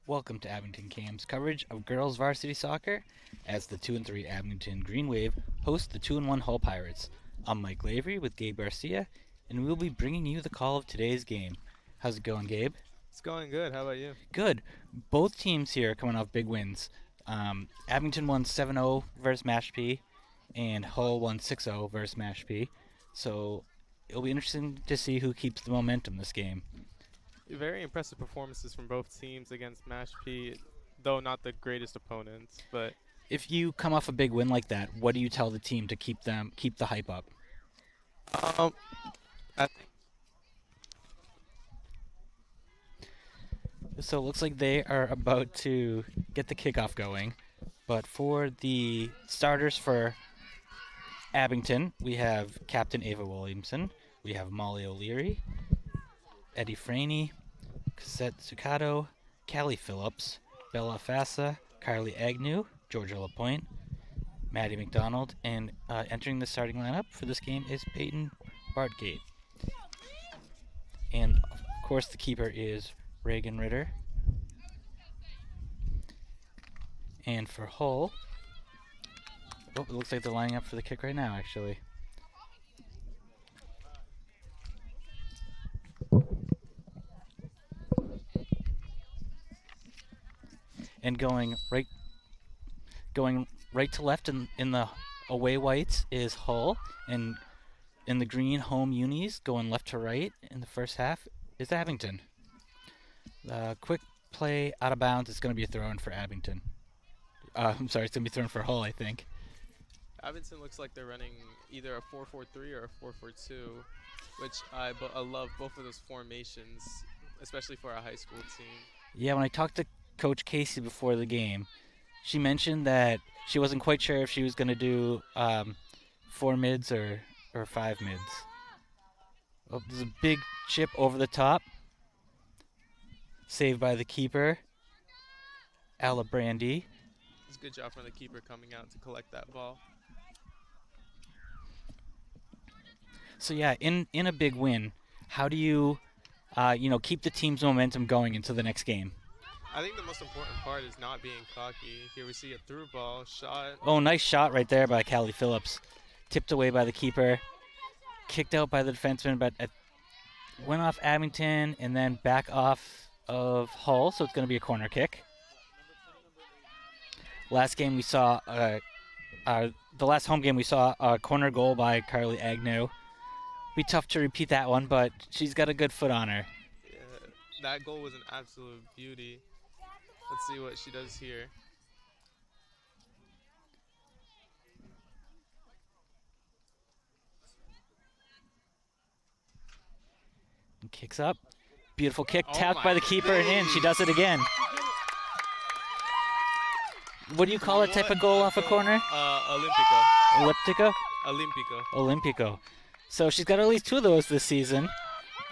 Welcome to Abington Cam's coverage of girls varsity soccer as the 2 and 3 Abington Green Wave host the 2 and 1 Hull Pirates. I'm Mike Lavery with Gabe Garcia, and we'll be bringing you the call of today's game. How's it going, Gabe? It's going good. How about you? Good. Both teams here are coming off big wins. Abington won 7-0 versus Mashpee, and Hull won 6-0 versus Mashpee. So it'll be interesting to see who keeps the momentum this game. Very impressive performances from both teams against Mashpee, though not the greatest opponents. But If you come off a big win like that, what do you tell the team to keep the hype up? um, I think So it looks like they are about to get the kickoff going. But for the starters for Abington, we have Captain Ava Williamson, we have Molly O'Leary, Eddie Franey, Cassette Zucato, Callie Phillips, Bella Fassa, Carly Agnew, Georgia Lapointe, Maddie McDonald, and entering the starting lineup for this game is Peyton Bartgate. And of course the keeper is Reagan Ritter. And for Hull, it looks like they're lining up for the kick right now, actually. And going right to left in the away whites is Hull, and in the green home unis going left to right in the first half is Abington. The quick play out of bounds is going to be a throw in for Abington. I'm sorry, it's going to be thrown for Hull, I think. Abington looks like they're running either a 4-4-3 or a 4-4-2, which I love both of those formations, especially for a high school team. Yeah, when I talked to Coach Casey before the game, she mentioned that she wasn't quite sure if she was going to do 4 mids or 5 mids. Oh, there's a big chip over the top. Saved by the keeper, Ala Brandy. It's a good job from the keeper coming out to collect that ball. So yeah, in a big win, how do you keep the team's momentum going into the next game? I think the most important part is not being cocky. Here we see a through ball shot. Oh, nice shot right there by Callie Phillips. Tipped away by the keeper. Kicked out by the defenseman, but went off Abington and then back off of Hull, so it's going to be a corner kick. Last game we saw, the last home game we saw a corner goal by Carly Agnew. Be tough to repeat that one, but she's got a good foot on her. Yeah, that goal was an absolute beauty. Let's see what she does here. And kicks up. Beautiful kick, Oh tapped my by the keeper and in. She does it again. What do you call that type of goal off a corner? Olympico. Elliptico? Olympico. Olympico. So she's got at least 2 of those this season.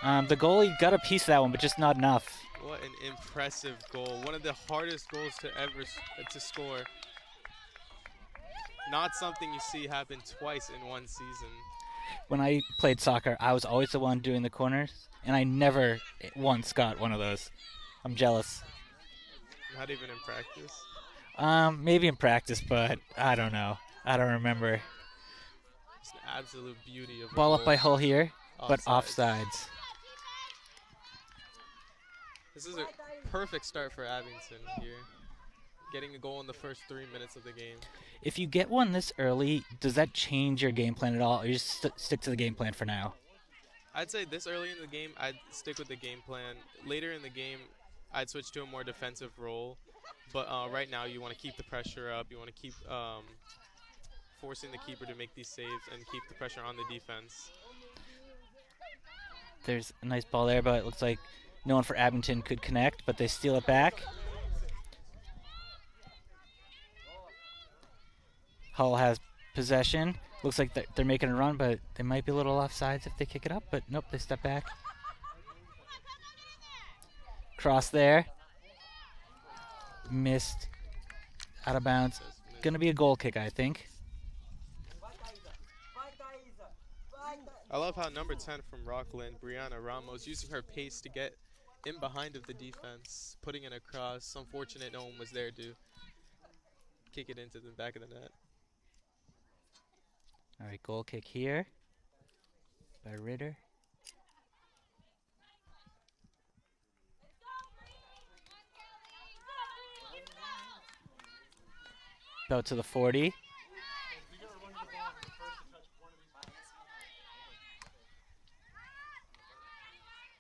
The goalie got a piece of that one, but just not enough. What an impressive goal. One of the hardest goals to ever to score. Not something you see happen twice in one season. When I played soccer, I was always the one doing the corners, and I never once got one of those. I'm jealous. Not even in practice. Maybe in practice, but I don't know. I don't remember. It's an absolute beauty of a Ball goal. up by Hull here, but Offsides. offsides. This is a perfect start for Abington here. Getting a goal in the first 3 minutes of the game. If you get one this early, does that change your game plan at all, or you just stick to the game plan for now? I'd say this early in the game, I'd stick with the game plan. Later in the game, I'd switch to a more defensive role. But right now, you want to keep the pressure up. You want to keep forcing the keeper to make these saves and keep the pressure on the defense. There's a nice ball there, but it looks like no one for Abington could connect, but they steal it back. Hull has possession. Looks like they're making a run, but they might be a little offsides if they kick it up, but nope, they step back. Cross there. Missed. Out of bounds. Gonna be a goal kick, I think. I love how number 10 from Rockland, Brianna Ramos, using her pace to get in behind of the defense, putting it across. Unfortunate no one was there to kick it into the back of the net. All right, goal kick here by Ritter. About to the 40.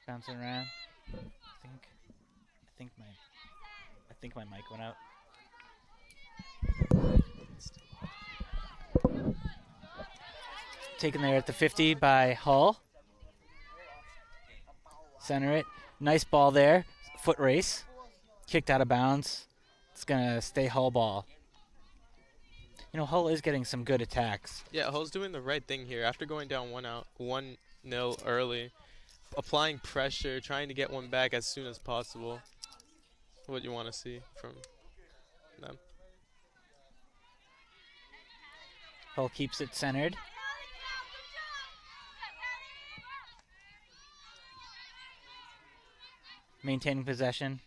Bouncing around. I think my mic went out. Taken there at the 50 by Hull. Center it. Nice ball there. Foot race. Kicked out of bounds. It's going to stay Hull ball. You know, Hull is getting some good attacks. Yeah, Hull's doing the right thing here. After going down 1-0 early, applying pressure, trying to get one back as soon as possible. What you want to see from them. Hull keeps it centered. Maintaining possession.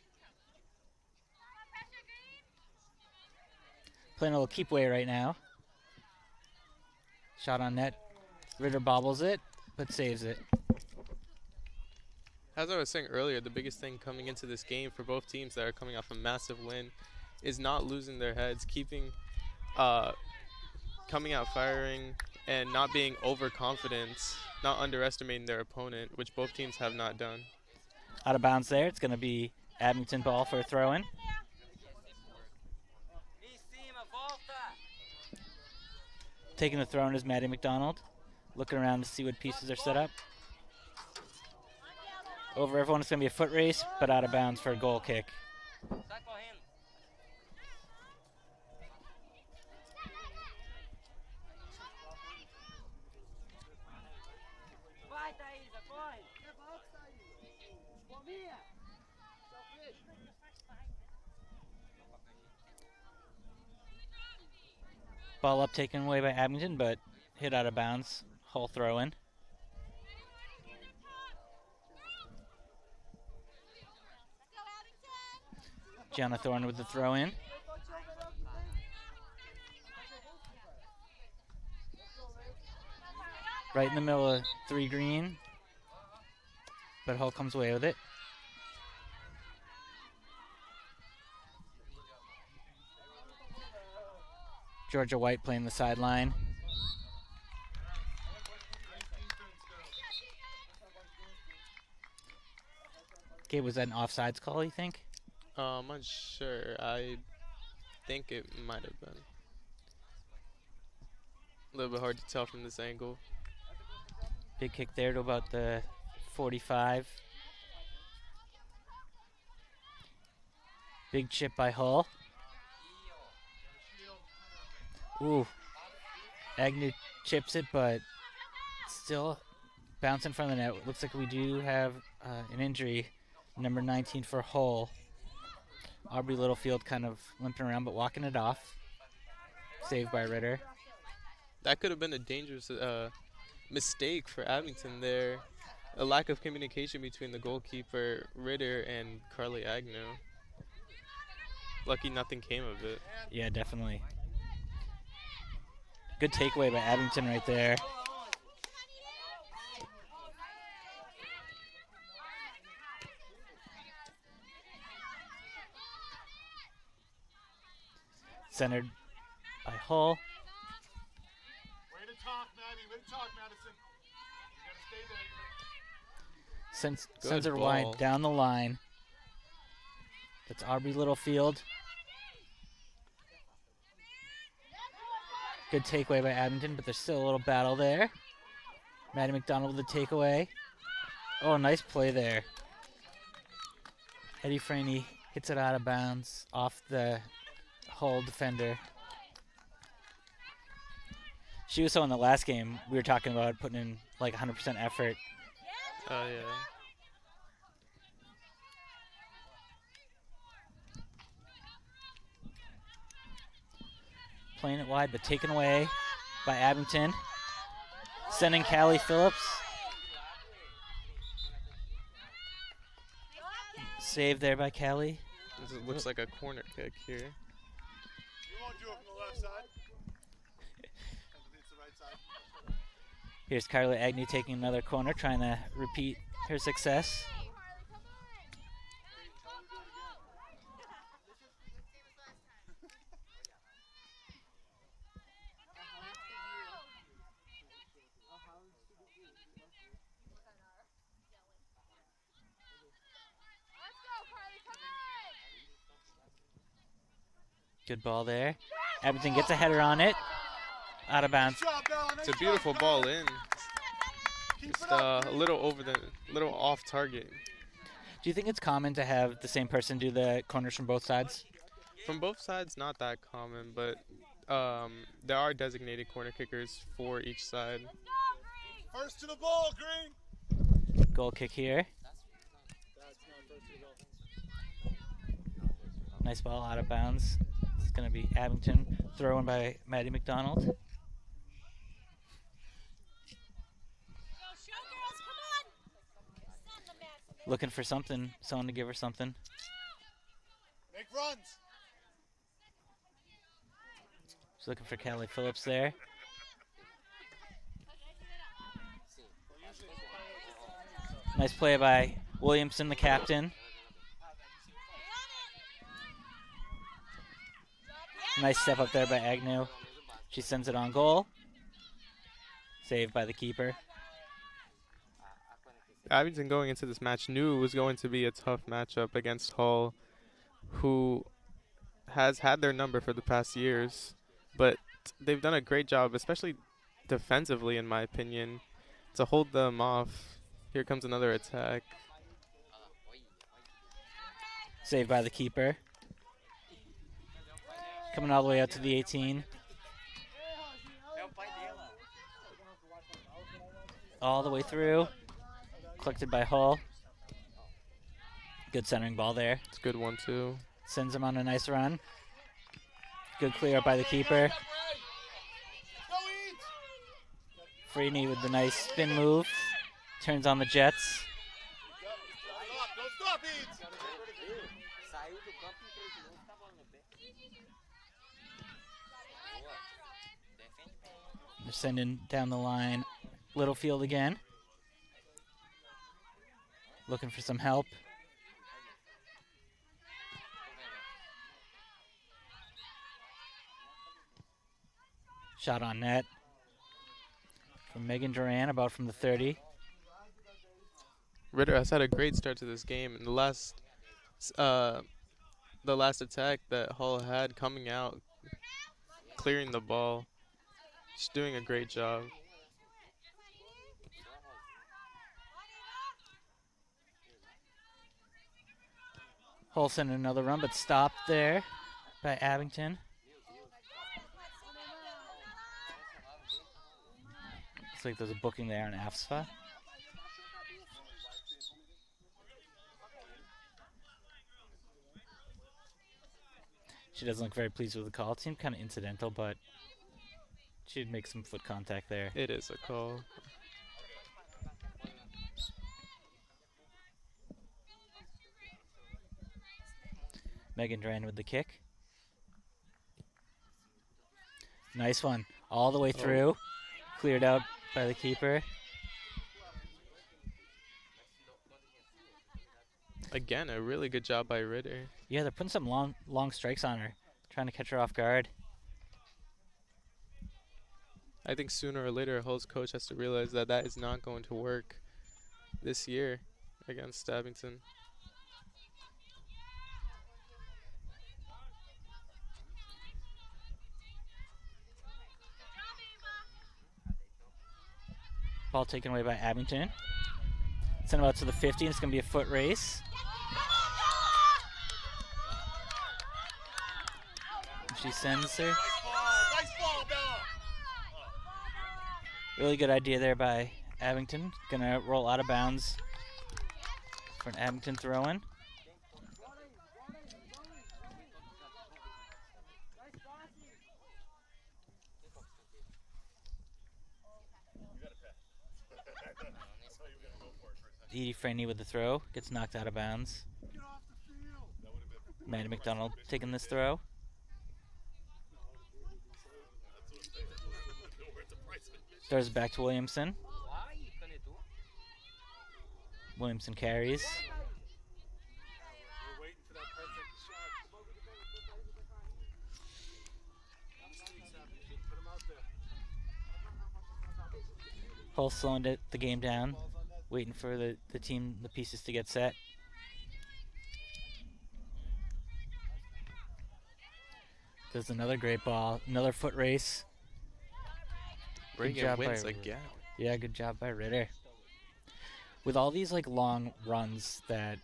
Playing a little keep away right now. Shot on net. Ritter bobbles it, but saves it. As I was saying earlier, the biggest thing coming into this game for both teams that are coming off a massive win is not losing their heads, coming out firing, and not being overconfident, not underestimating their opponent, which both teams have not done. Out of bounds there. It's going to be Abington ball for a throw-in. Taking the throw-in is Maddie McDonald. Looking around to see what pieces are set up. Over everyone, it's going to be a foot race, but out of bounds for a goal kick. Ball up, taken away by Abington, but hit out of bounds. Hull throw-in. Gianna Thorne with the throw-in. Right in the middle of 3 green, but Hull comes away with it. Georgia White playing the sideline. Okay, was that an offsides call, you think? I'm not sure. I think it might have been. A little bit hard to tell from this angle. Big kick there to about the 45. Big chip by Hull. Ooh. Agnew chips it, but still bouncing from the net. Looks like we do have an injury. Number 19 for Hull. Aubrey Littlefield kind of limping around, but walking it off. Saved by Ritter. That could have been a dangerous mistake for Abington there. A lack of communication between the goalkeeper, Ritter, and Carly Agnew. Lucky nothing came of it. Yeah, definitely. Good takeaway by Abington right there. Centered by Hull. Way to talk, Maddie. Way to talk, Madison. You gotta stay there. Sends her ball. wide down the line. That's Aubrey Littlefield. Good takeaway by Abington, but there's still a little battle there. Maddie McDonald with the takeaway. Oh, nice play there. Eddie Franey hits it out of bounds off the Hull defender. She was so in the last game, we were talking about putting in like 100% effort. Oh, yeah. Playing it wide, but taken away by Abington. Sending Callie Phillips. save there by Callie. This looks like a corner kick here. You won't do it from the left side. It's the right side. Here's Carly Agnew taking another corner, trying to repeat her success. Good ball there. Abington gets a header on it. Out of bounds. Good job, Bella. It's Nice a beautiful job, ball Bella. in. Keep Just it up, a Green. little off target. Do you think it's common to have the same person do the corners from both sides? From both sides, not that common, but there are designated corner kickers for each side. First to the ball, Green. Goal kick here. Nice ball out of bounds. It's going to be Abington. Thrown by Maddie McDonald. Looking for something, someone to give her something. Make runs. She's looking for Callie Phillips there. Nice play by Williamson, the captain. Nice step up there by Agnew. She sends it on goal. Saved by the keeper. Abington going into this match knew it was going to be a tough matchup against Hull, who has had their number for the past years, but they've done a great job, especially defensively, in my opinion, to hold them off. Here comes another attack. Saved by the keeper. Coming all the way out to the 18. All the way through. Collected by Hull. Good centering ball there. It's a good one, too. Sends him on a nice run. Good clear up by the keeper. Freeney with the nice spin move. Turns on the Jets. Don't stop, Eads. They're sending down the line. Littlefield again. Looking for some help. Shot on net. From Megan Duran, about from the 30. Ritter has had a great start to this game, and the last attack that Hull had coming out, clearing the ball, just doing a great job. Hull sending another run, but stopped there by Abington. Looks like there's a booking there on AFSFA. She doesn't look very pleased with the call. It seemed kind of incidental, but she'd make some foot contact there. It is a call. Megan Duran with the kick. Nice one. All the way through. Cleared out by the keeper. Again, a really good job by Ritter. Yeah, they're putting some long strikes on her. Trying to catch her off guard. I think sooner or later Hull's coach has to realize that that is not going to work this year against Abington. Ball taken away by Abington. Send him out to the 50, and it's going to be a foot race. She sends her. Nice ball, Bella. Really good idea there by Abington. Going to roll out of bounds for an Abington throw-in. Edie Freeney with the throw. Gets knocked out of bounds. Maddie McDonald taking this throw. Throws it back to Williamson. Williamson carries. We're waiting for that perfect shot. Put him out there. Hull slowing the game down, waiting for the team, the pieces to get set. Does another great ball, another foot race. Reagan wins again. Yeah, good job by Ritter. With all these like long runs that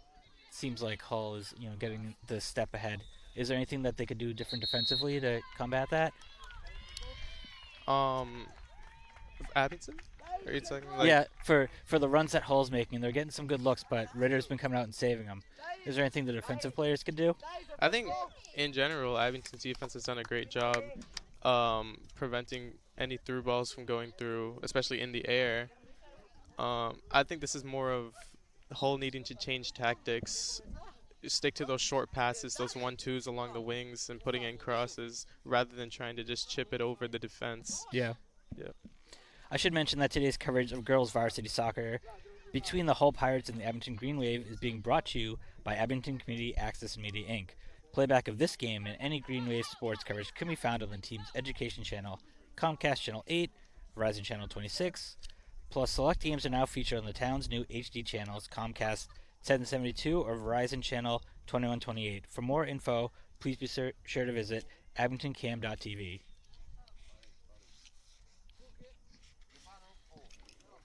seems like Hull is, getting the step ahead. Is there anything that they could do different defensively to combat that? Abington? Are you talking yeah, for the runs that Hull's making, they're getting some good looks, but Ritter's been coming out and saving them. Is there anything the defensive players could do? I think in general, Abington's defense has done a great job preventing any through balls from going through, especially in the air. I think this is more of Hull needing to change tactics, stick to those short passes, those 1-2s along the wings, and putting in crosses rather than trying to just chip it over the defense. Yeah. Yeah. I should mention that today's coverage of girls varsity soccer between the Hull Pirates and the Abington Green Wave is being brought to you by Abington Community Access Media Inc. Playback of this game and any Green Wave sports coverage can be found on the team's education channel, Comcast Channel 8, Verizon Channel 26, plus select games are now featured on the town's new HD channels, Comcast 772 or Verizon Channel 2128. For more info, please be sure to visit abingtoncam.tv.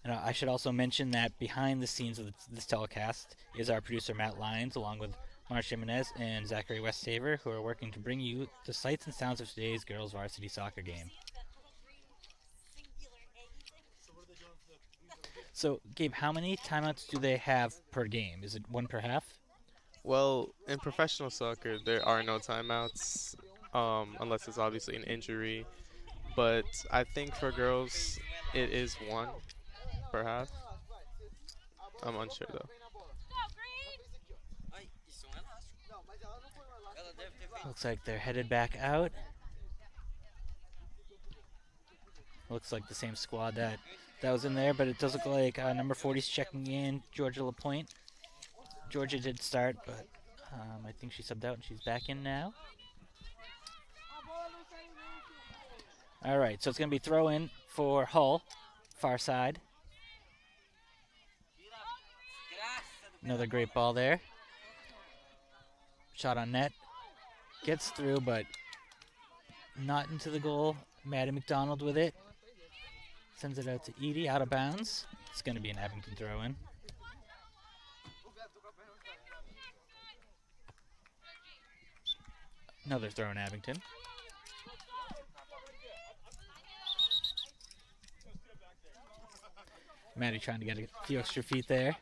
And I should also mention that behind the scenes of this telecast is our producer Matt Lyons, along with Marsh Jimenez and Zachary Westhaver, who are working to bring you the sights and sounds of today's girls varsity soccer game. So, Gabe, how many timeouts do they have per game? Is it one per half? Well, in professional soccer, there are no timeouts, unless it's obviously an injury. But I think for girls, it is one per half. I'm unsure though. Looks like they're headed back out. Looks like the same squad that was in there, but it does look like number 40 is checking in, Georgia Lapointe. Georgia did start, but I think she subbed out and she's back in now. All right, so it's going to be throw in for Hull, far side. Another great ball there. Shot on net. Gets through, but not into the goal. Maddie McDonald with it. Sends it out to Edie, out of bounds. It's going to be an Abington throw in. Another throw in Abington. Maddie trying to get a few extra feet there.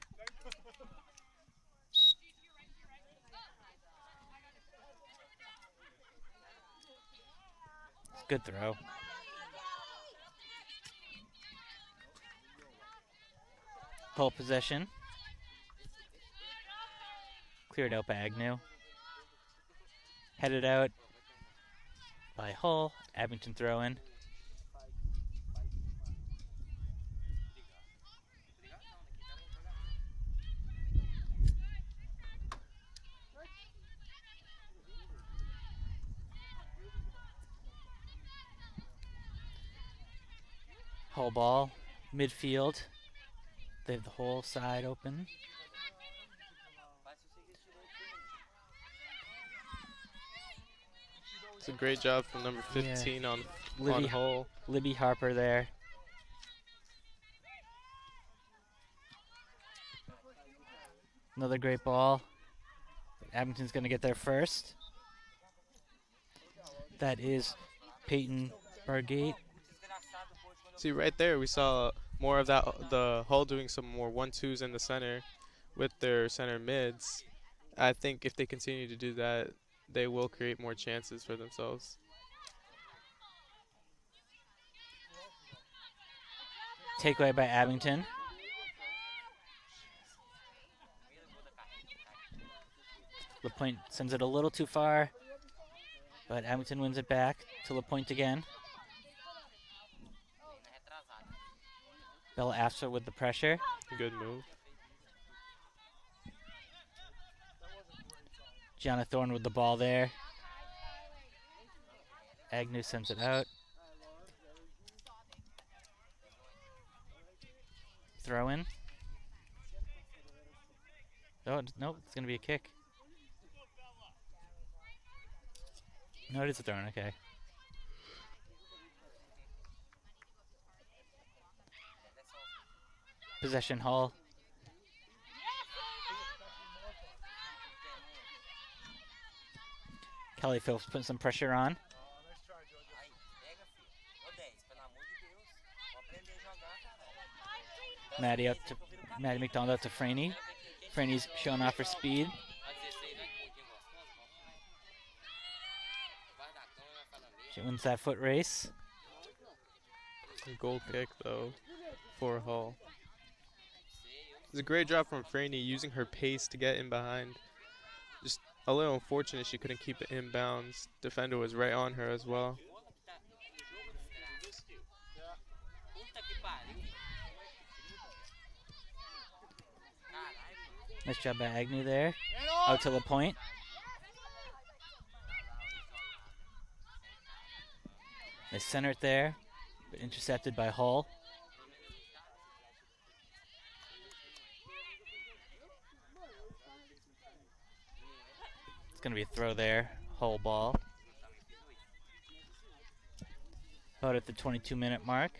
Good throw. Hull possession. Cleared out by Agnew. Headed out by Hull. Abington throw in. Hull ball, midfield. They have the whole side open. It's a great job from number 15 on Hull. Libby Harper there. Another great ball. Abington's going to get there first. That is Peyton Bargate. See, right there, we saw more of that, the Hull doing some more 1-2s in the center with their center mids. I think if they continue to do that, they will create more chances for themselves. Takeaway by Abington. LaPointe sends it a little too far, but Abington wins it back to LaPointe again. Bella after with the pressure. Good move. Gianna Thorne with the ball there. Agnew sends it out. Throw in. Oh, nope, it's going to be a kick. No, it is a throw in, okay. Possession Hall. Kelly Phillips putting some pressure on. Maddie up to Maddie McDonald out to Franny. Franny's showing off her speed. She wins that foot race. Goal kick though for Hull. It's a great job from Franny using her pace to get in behind. Just a little unfortunate she couldn't keep it inbounds. Defender was right on her as well. Nice job by Agnew there. Out to LaPointe. They center it there, but intercepted by Hull. It's going to be a throw there. Hull ball. About at the 22-minute mark.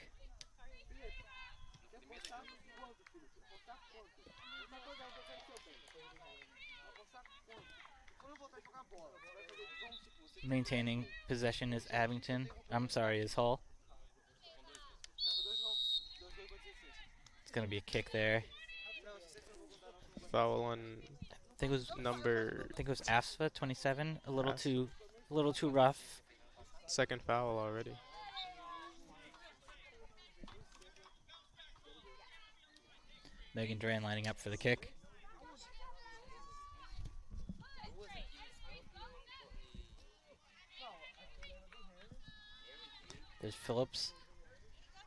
Maintaining possession is Abington. I'm sorry, is Hull. It's going to be a kick there. Foul on I think it was number. I think it was Asfa 27. A little too rough. Second foul already. Megan Duran lining up for the kick. There's Phillips.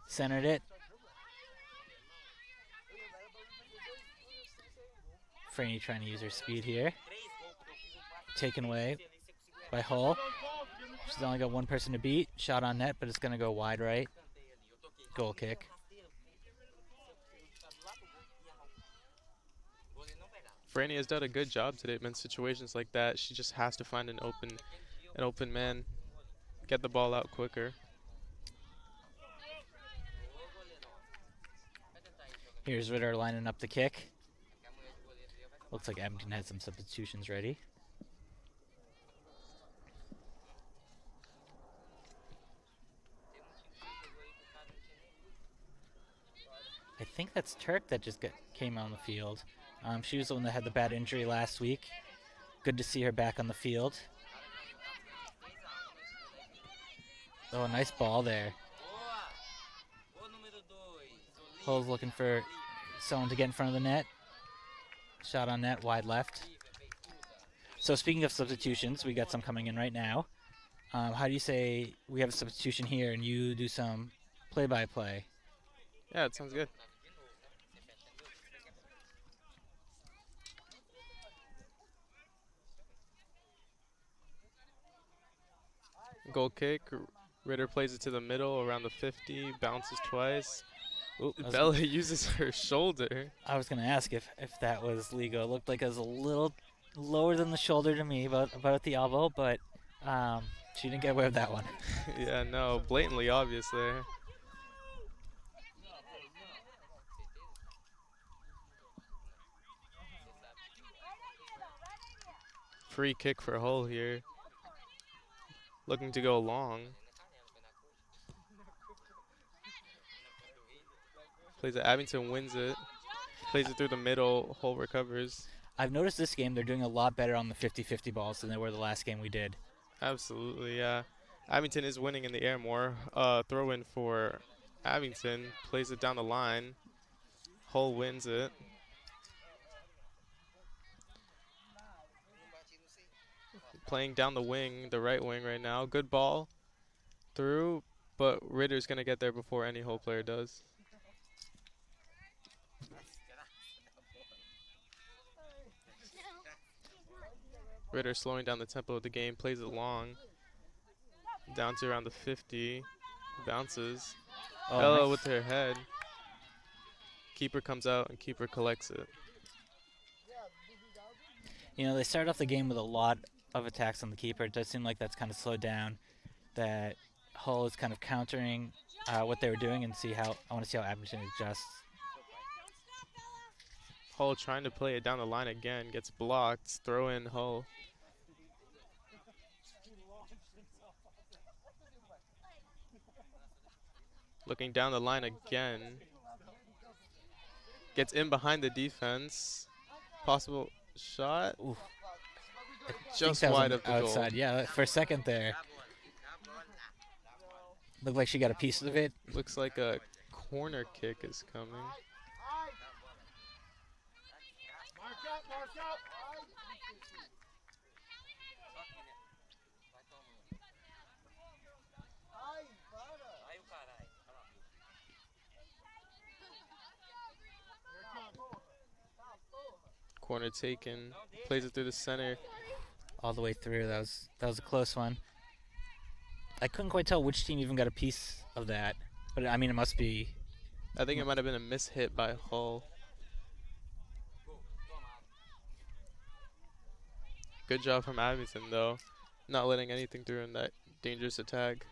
Centered it. Franny trying to use her speed here. Taken away by Hull. She's only got one person to beat. Shot on net, but it's going to go wide right. Goal kick. Franny has done a good job today in situations like that. She just has to find an open man, get the ball out quicker. Here's Ritter lining up the kick. Looks like Abington had some substitutions ready. I think that's Turk that just came on the field. She was the one that had the bad injury last week. Good to see her back on the field. Oh, nice ball there. Hull's looking for someone to get in front of the net. Shot on net, wide left. So speaking of substitutions, we got some coming in right now. How do you say we have a substitution here and you do some play-by-play? Yeah, it sounds good. Goal kick. Ritter plays it to the middle around the 50, bounces twice. Ooh, Bella uses her shoulder. I was going to ask if that was legal. It looked like it was a little lower than the shoulder to me, about at the elbow, but she didn't get away with that one. Yeah, no, blatantly obvious there. Free kick for Hull here. Looking to go long. Plays it. Abington wins it. Plays it through the middle. Hull recovers. I've noticed this game they're doing a lot better on the 50-50 balls than they were the last game we did. Absolutely, yeah. Abington is winning in the air more. Throw in for Abington. Plays it down the line. Hull wins it. playing down the wing, the right wing right now. Good ball through, but Ritter's going to get there before any Hull player does. Ritter slowing down the tempo of the game, plays it long. Down to around the 50. Bounces. Oh, Bella nice. with her head. Keeper comes out and keeper collects it. You know, they started off the game with a lot of attacks on the keeper. It does seem like that's kind of slowed down. That Hull is kind of countering what they were doing, and I want to see how Abington adjusts. Hull trying to play it down the line again. Gets blocked. Throw in Hull. Looking down the line again. Gets in behind the defense. Possible shot. Ooh. Just that was wide on of the outside. goal. Yeah, for a second there. Looked like she got a piece of it. Looks like a corner kick is coming. Mark out. Corner taken. Plays it through the center. All the way through. That was a close one. I couldn't quite tell which team even got a piece of that, but I mean it must be. I think it might have been a mishit by Hull. Good job from Abington though, not letting anything through in that dangerous attack.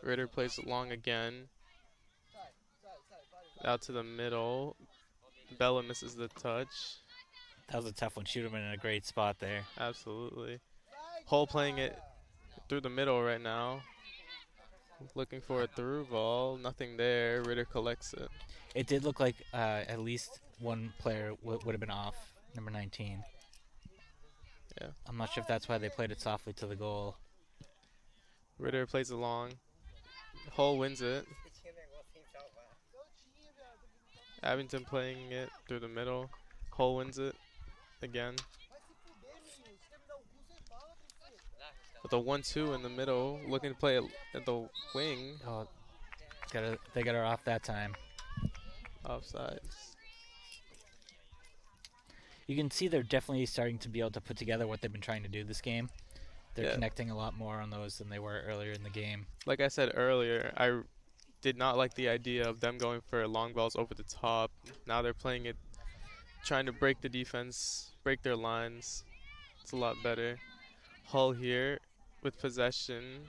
Ritter plays it long again. Out to the middle. Bella misses the touch. That was a tough one. Shoot him in a great spot there. Absolutely. Hull playing it through the middle right now. Looking for a through ball. Nothing there. Ritter collects it. It did look like at least one player would have been off, number 19. Yeah. I'm not sure if that's why they played it softly to the goal. Ritter plays it long. Hull wins it. Abington playing it through the middle. Hull wins it again. With a 1-2 in the middle, looking to play it at the wing. Oh, they got her off that time. Offside. You can see they're definitely starting to be able to put together what they've been trying to do this game. They're Yeah. connecting a lot more on those than they were earlier in the game. Like I said earlier, I did not like the idea of them going for long balls over the top. Now they're playing it, trying to break the defense, break their lines. It's a lot better. Hull here with possession.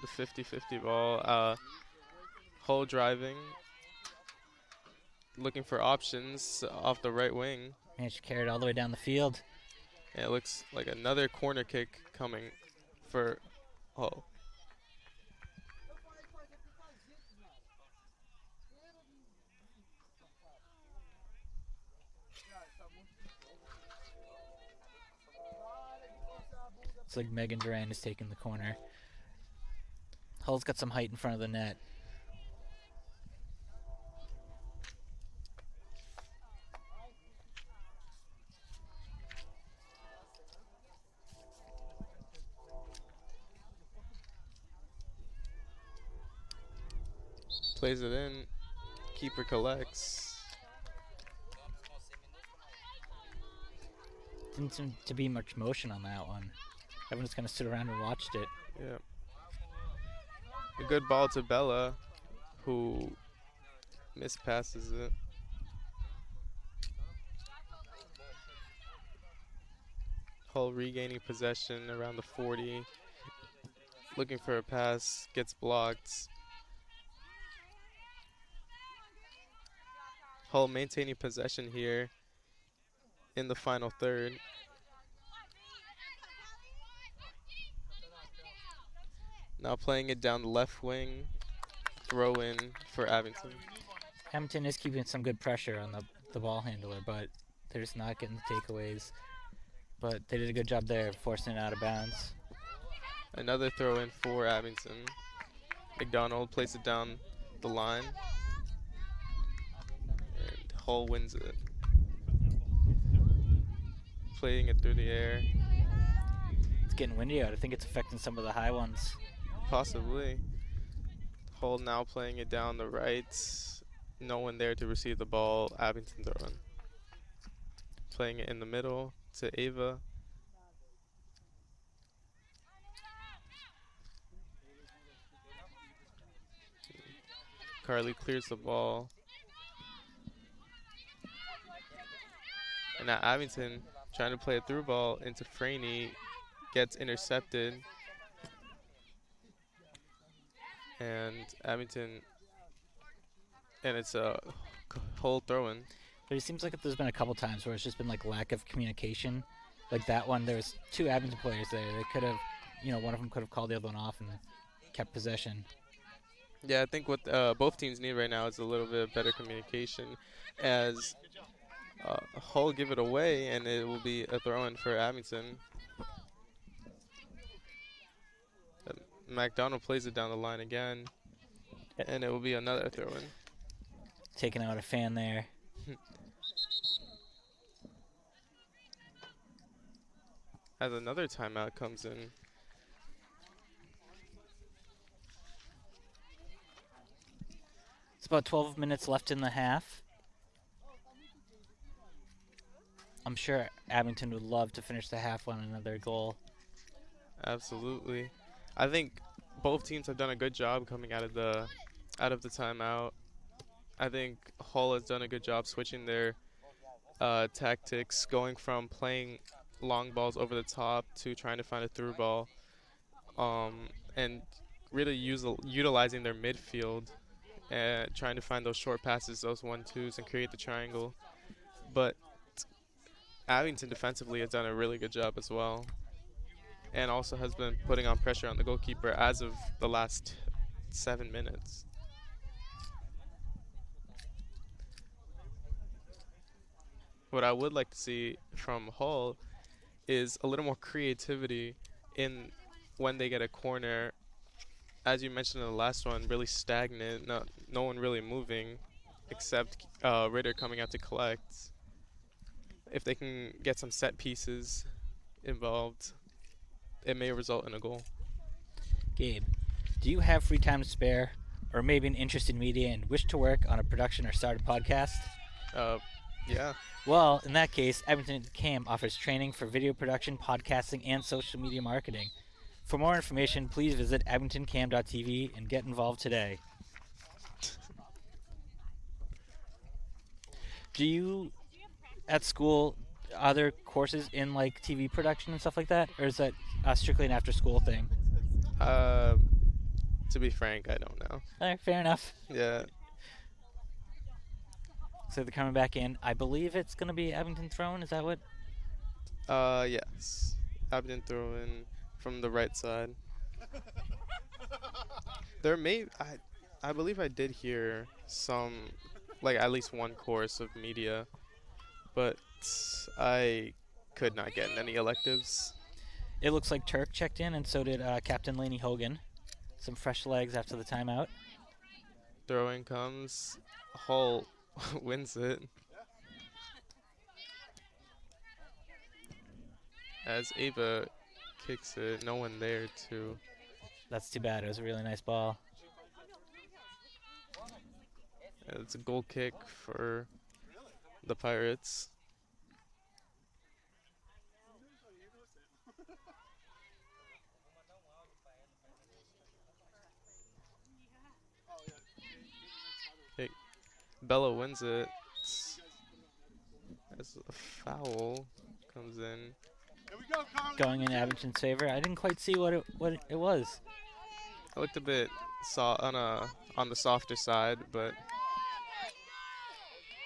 The 50-50 ball. Hull driving. Looking for options off the right wing. Man, she carried all the way down the field. And it looks like another corner kick coming for Hull. It's like Megan Duran is taking the corner. Hull's got some height in front of the net. Plays it in. Keeper collects. Didn't seem to be much motion on that one. Everyone just kind of stood around and watched it. Yeah. A good ball to Bella, who mispasses it. Hull regaining possession around the 40. Looking for a pass, gets blocked. Hull maintaining possession here in the final third. Now playing it down the left wing. Throw in for Abington. Abington is keeping some good pressure on the ball handler, but they're just not getting the takeaways. But they did a good job there, forcing it out of bounds. Another throw in for Abington. McDonald plays it down the line, and Hull wins it. Playing it through the air, It's getting windy out. I think it's affecting some of the high ones. possibly. Hull now playing it down the right. No one there to receive the ball. Abington throwing. Playing it in the middle to Ava. Carly clears the ball. And now Abington trying to play a through ball into Franey. Gets intercepted. And Abington, and it's a Hull throw-in. But it seems like there's been a couple times where it's just been like lack of communication. Like that one, there was 2 Abington players there. They could have, one of them could have called the other one off and kept possession. Yeah, I think what both teams need right now is a little bit of better communication, as Hull give it away, and it will be a throw-in for Abington. McDonald plays it down the line again, and it will be another throw-in. Taking out a fan there. As another timeout comes in. It's about 12 minutes left in the half. I'm sure Abington would love to finish the half on another goal. Absolutely. I think both teams have done a good job coming out of the timeout. I think Hull has done a good job switching their tactics, going from playing long balls over the top to trying to find a through ball, and really utilizing their midfield and trying to find those short passes, those 1-2s, and create the triangle. But Abington defensively has done a really good job as well, and also has been putting on pressure on the goalkeeper as of the last 7 minutes. What I would like to see from Hull is a little more creativity in when they get a corner. As you mentioned in the last one, really stagnant, no one really moving except Ritter coming out to collect. If they can get some set pieces involved, it may result in a goal. Gabe, do you have free time to spare, or maybe an interest in media and wish to work on a production or start a podcast? Yeah. Well, in that case, Abington Cam offers training for video production, podcasting, and social media marketing. For more information, please visit abingtoncam.tv and get involved today. Do you, at school, are there courses in like TV production and stuff like that, or is that strictly an after-school thing? To be frank, I don't know. All right, fair enough. Yeah. So they're coming back in. I believe it's going to be Abington thrown. Is that what? Yes. Abington throw in from the right side. There may, I believe I did hear some, like at least one course of media, but I could not get in any electives. It looks like Turk checked in, and so did Captain Laney Hogan. Some fresh legs after the timeout. Throw-in comes. Hull wins it. As Ava kicks it, no one there to. That's too bad. It was a really nice ball. It's a goal kick for the Pirates. Bella wins it as a foul comes in. Here we go, Carly. Going in Abington's favor. I didn't quite see what it was. I looked a bit on the softer side, but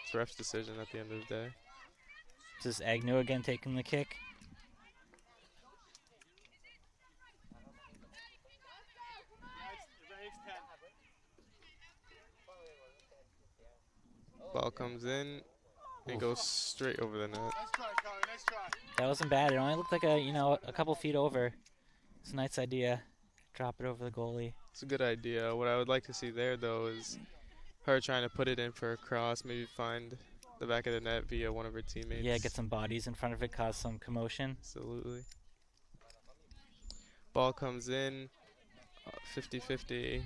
it's ref's decision at the end of the day. Is this Agnew again taking the kick? Ball comes in and goes straight over the net. Nice try, Carly. Nice try. That wasn't bad. It only looked like a couple feet over. It's a nice idea. Drop it over the goalie. It's a good idea. What I would like to see there, though, is her trying to put it in for a cross, maybe find the back of the net via one of her teammates. Yeah, get some bodies in front of it, cause some commotion. Absolutely. Ball comes in, 50-50,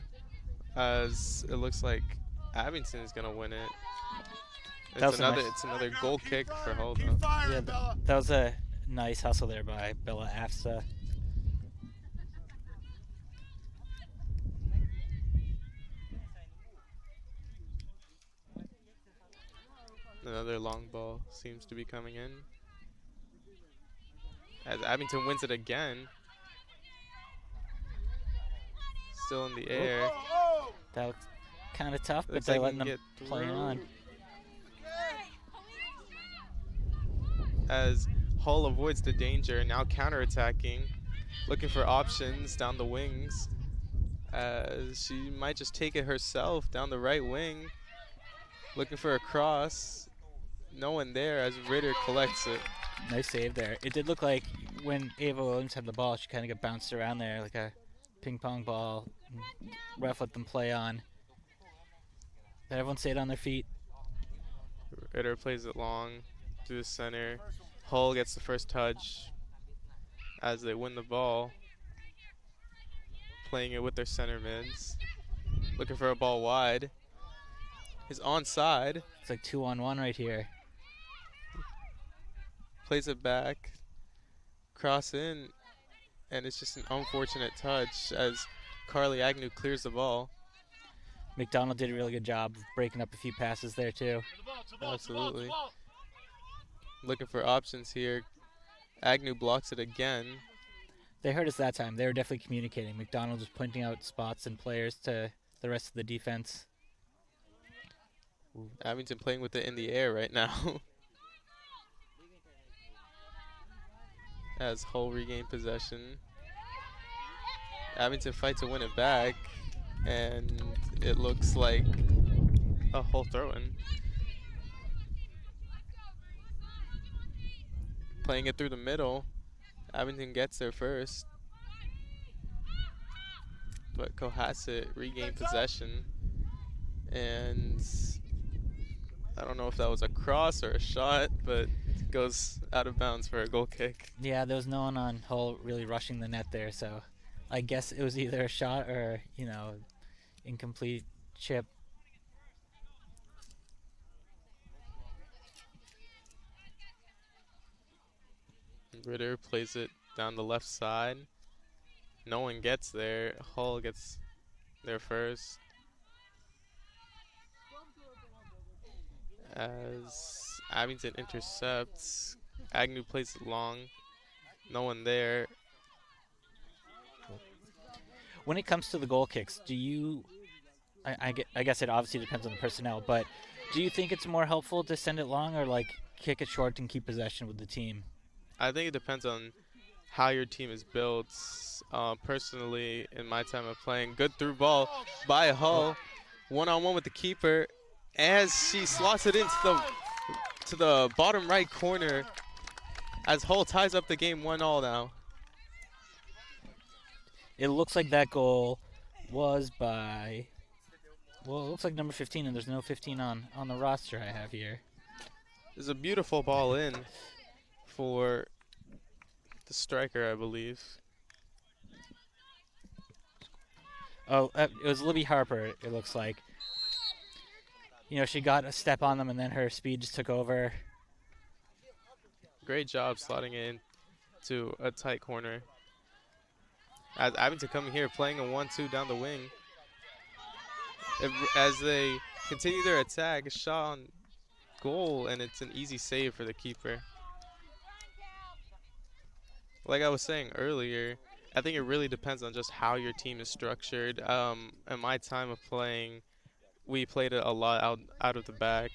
as it looks like Abington is gonna win it. It's another goal kick for Hull, though. Yeah, that was a nice hustle there by Bella Afsa. Another long ball seems to be coming in. As Abington wins it again. Still in the air. That was kind of tough, but Looks they're like letting them play on. As Hull avoids the danger, now counterattacking, looking for options down the wings. As she might just take it herself down the right wing, looking for a cross. No one there as Ritter collects it. Nice save there. It did look like when Ava Williams had the ball, she kind of got bounced around there like a ping pong ball. Ref let them play on. But everyone stayed on their feet. Ritter plays it long to the center. Hull gets the first touch as they win the ball. Playing it with their center mids. Looking for a ball wide. Is onside. It's like 2-on-1 right here. Plays it back. Cross in. And it's just an unfortunate touch as Carly Agnew clears the ball. McDonald did a really good job of breaking up a few passes there too. Absolutely. Looking for options here. Agnew blocks it again. They heard us that time. They were definitely communicating. McDonald was pointing out spots and players to the rest of the defense. Abington playing with it in the air right now. As Hull regain possession. Abington fights to win it back. And it looks like a Hull throw-in. Playing it through the middle. Abington gets there first. But Cohasset regained possession. And I don't know if that was a cross or a shot, but it goes out of bounds for a goal kick. Yeah, there was no one on Hull really rushing the net there, so I guess it was either a shot or, incomplete chip. Ritter plays it down the left side. No one gets there. Hull gets there first. As Abington intercepts, Agnew plays it long. No one there. When it comes to the goal kicks, do you... I guess it obviously depends on the personnel, but do you think it's more helpful to send it long or, kick it short and keep possession with the team? I think it depends on how your team is built. Personally, in my time of playing, good through ball by Hull, one-on-one with the keeper, as she slots it into the bottom right corner, as Hull ties up the game 1-1 now. It looks like that goal was by... Well, it looks like number 15, and there's no 15 on the roster I have here. There's a beautiful ball in for the striker, I believe. Oh, it was Libby Harper, it looks like. She got a step on them, and then her speed just took over. Great job slotting it into a tight corner. As Abington coming here, playing a 1-2 down the wing. As they continue their attack, a shot on goal, and it's an easy save for the keeper. Like I was saying earlier, I think it really depends on just how your team is structured. In my time of playing, we played it a lot out of the back,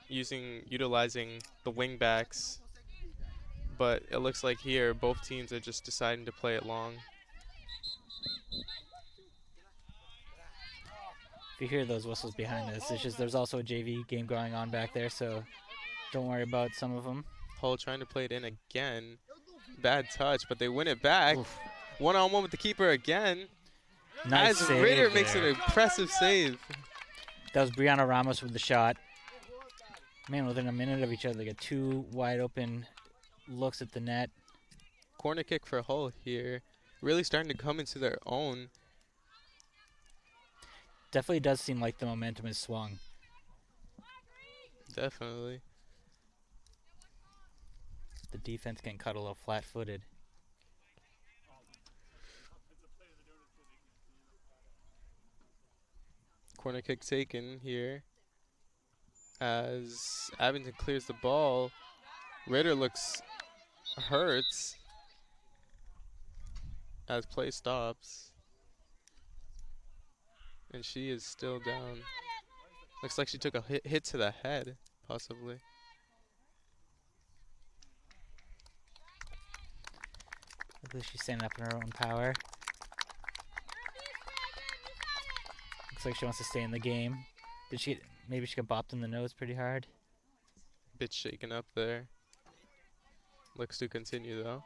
utilizing the wing backs. But it looks like here, both teams are just deciding to play it long. If you hear those whistles behind us, it's just there's also a JV game going on back there, so don't worry about some of them. Hull trying to play it in again. Bad touch, but they win it back. Oof. One-on-one with the keeper again. Nice As save Ritter makes there. an impressive save. That was Brianna Ramos with the shot. Man, within a minute of each other, they get two wide open looks at the net. Corner kick for Hull here. Really starting to come into their own. Definitely does seem like the momentum is swung. Definitely. The defense getting cut a little flat-footed. Corner kick taken here. As Abington clears the ball. Ritter looks hurt as play stops. And she is still down. Looks like she took a hit to the head, possibly. Looks like she's standing up in her own power. Looks like she wants to stay in the game. Did she? Maybe she got bopped in the nose pretty hard. Bit shaken up there. Looks to continue though.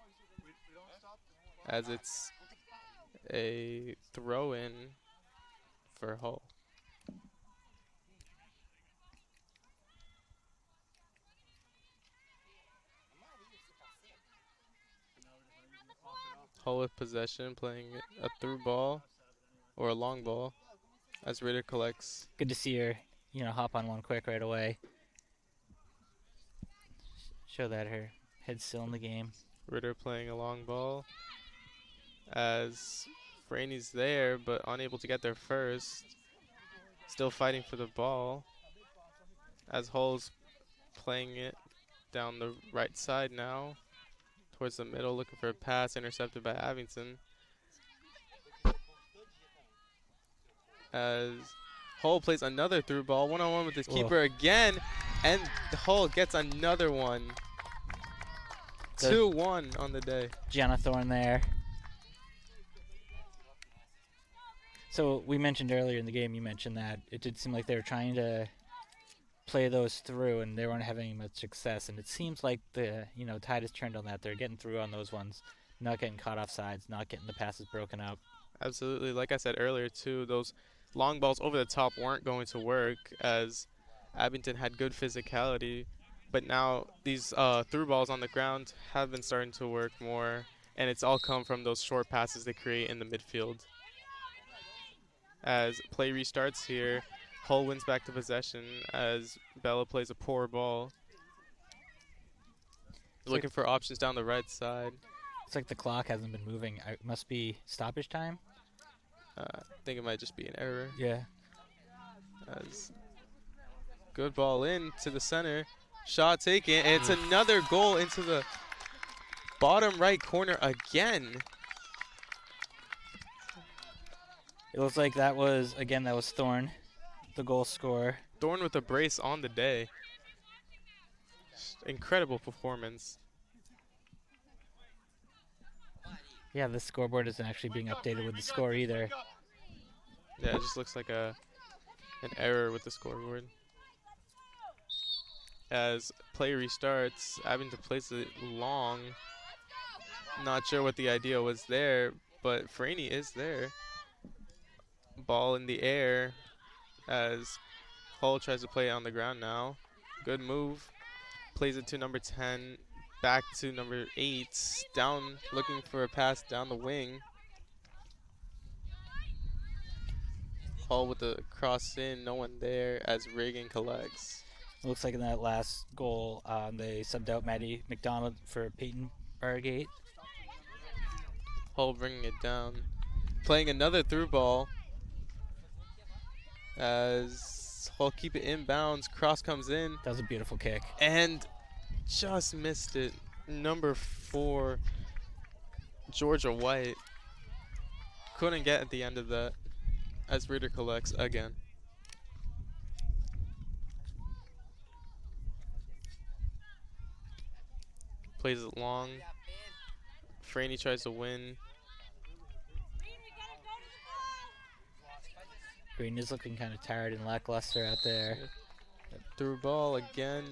As it's a throw-in for Hull. Hull with possession, playing a through ball or a long ball as Ritter collects. Good to see her, hop on one quick right away. Show that her head's still in the game. Ritter playing a long ball as Franny's there but unable to get there first. Still fighting for the ball as Hull's playing it down the right side now towards the middle, looking for a pass intercepted by Abington. As Hull plays another through ball, one-on-one with his keeper again, and Hull gets another one. 2-1 on the day. Gianna Thorne there. So we mentioned earlier in the game, you mentioned that it did seem like they were trying to play those through and they weren't having much success. And it seems like the tide has turned on that. They're getting through on those ones, not getting caught off sides, not getting the passes broken up. Absolutely. Like I said earlier, too, those long balls over the top weren't going to work as Abington had good physicality. But now these through balls on the ground have been starting to work more, and it's all come from those short passes they create in the midfield. As play restarts here, Hull wins back to possession as Bella plays a poor ball. Looking for options down the right side. It's like the clock hasn't been moving. It must be stoppage time. I think it might just be an error. Yeah. As good ball in to the center. Shot taken, and it's another goal into the bottom right corner again. It looks like that was Thorne, the goal scorer. Thorne with a brace on the day. Incredible performance. Yeah, the scoreboard isn't actually being updated with the score either. Yeah, it just looks like an error with the scoreboard. As play restarts, Abington plays it long. Not sure what the idea was there, but Franny is there. Ball in the air as Hull tries to play it on the ground now. Good move. Plays it to number 10. Back to number 8. Down, looking for a pass down the wing. Hull with the cross in. No one there as Reagan collects. Looks like in that last goal, they subbed out Maddie McDonald for Peyton Bargate. Hull bringing it down. Playing another through ball. As Hull keep it inbounds. Cross comes in. That was a beautiful kick. And just missed it. Number 4, Georgia White. Couldn't get at the end of that as Ritter collects again. Plays it long. Franny tries to win. Green is looking kind of tired and lackluster out there. Through ball again.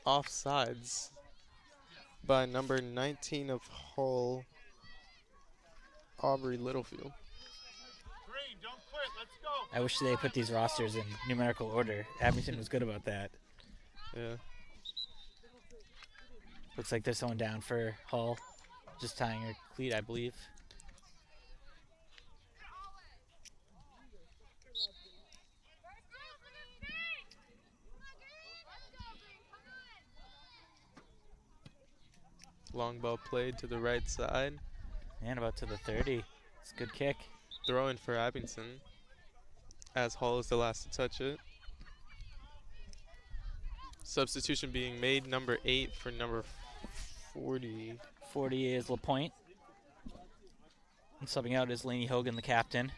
Offsides by number 19 of Hull. Aubrey Littlefield. Green, don't quit. Let's go. I wish they put these rosters in numerical order. Abington was good about that. Yeah. Looks like there's someone down for Hull. Just tying her cleat, I believe. Long ball played to the right side. And about to the 30. It's a good kick. Throw in for Abington, as Hall is the last to touch it. Substitution being made, number 8 for number 40. 40 is LaPointe. And subbing out is Laney Hogan, the captain.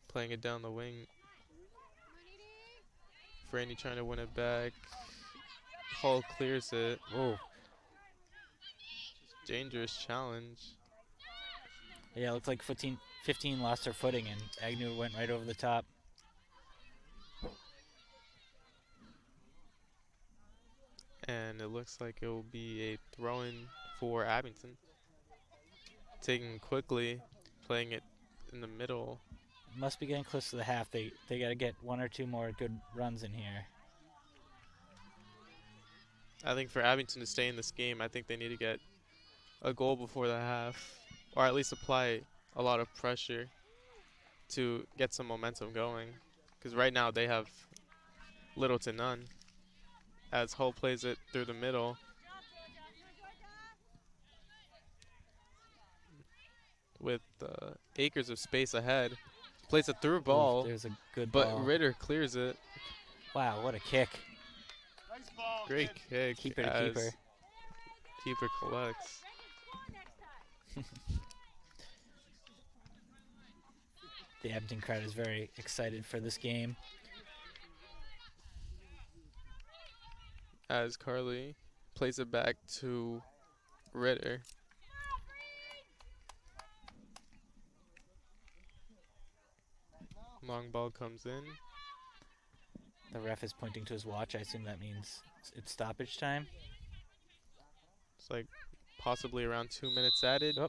Playing it down the wing. Franny trying to win it back. Hall clears it. Whoa. Dangerous challenge. Yeah, it looks like 15 lost her footing, and Agnew went right over the top. And it looks like it will be a throw-in for Abington. Taking quickly, playing it in the middle. Must be getting close to the half. They got to get 1 or 2 more good runs in here. I think for Abington to stay in this game, I think they need to get a goal before the half, or at least apply a lot of pressure to get some momentum going. Because right now they have little to none. As Hull plays it through the middle. With acres of space ahead. Plays a through ball, There's a good but ball. Ritter clears it. Wow, what a kick. Nice ball. Great kid. kick. Keeper to as keeper. Keeper collects. The Abington crowd is very excited for this game. As Carly plays it back to Ritter. Long ball comes in. The ref is pointing to his watch. I assume that means it's stoppage time. It's like possibly around 2 minutes added. Oh.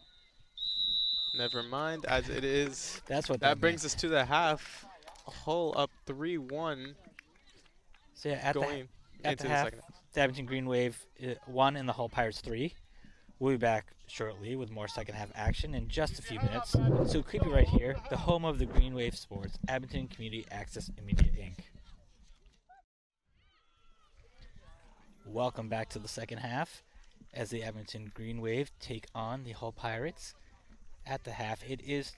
Never mind, as it is. That's what That brings us to the half. Hull up 3-1 So yeah, at going at into the the half, second half. the Abington Green Wave 1 and the Hull Pirates 3. We'll be back shortly with more second half action in just a few minutes. So keep it right here, the home of the Green Wave Sports, Abington Community Access and Media Inc. Welcome back to the second half as the Abington Green Wave take on the Hull Pirates. At the half, it is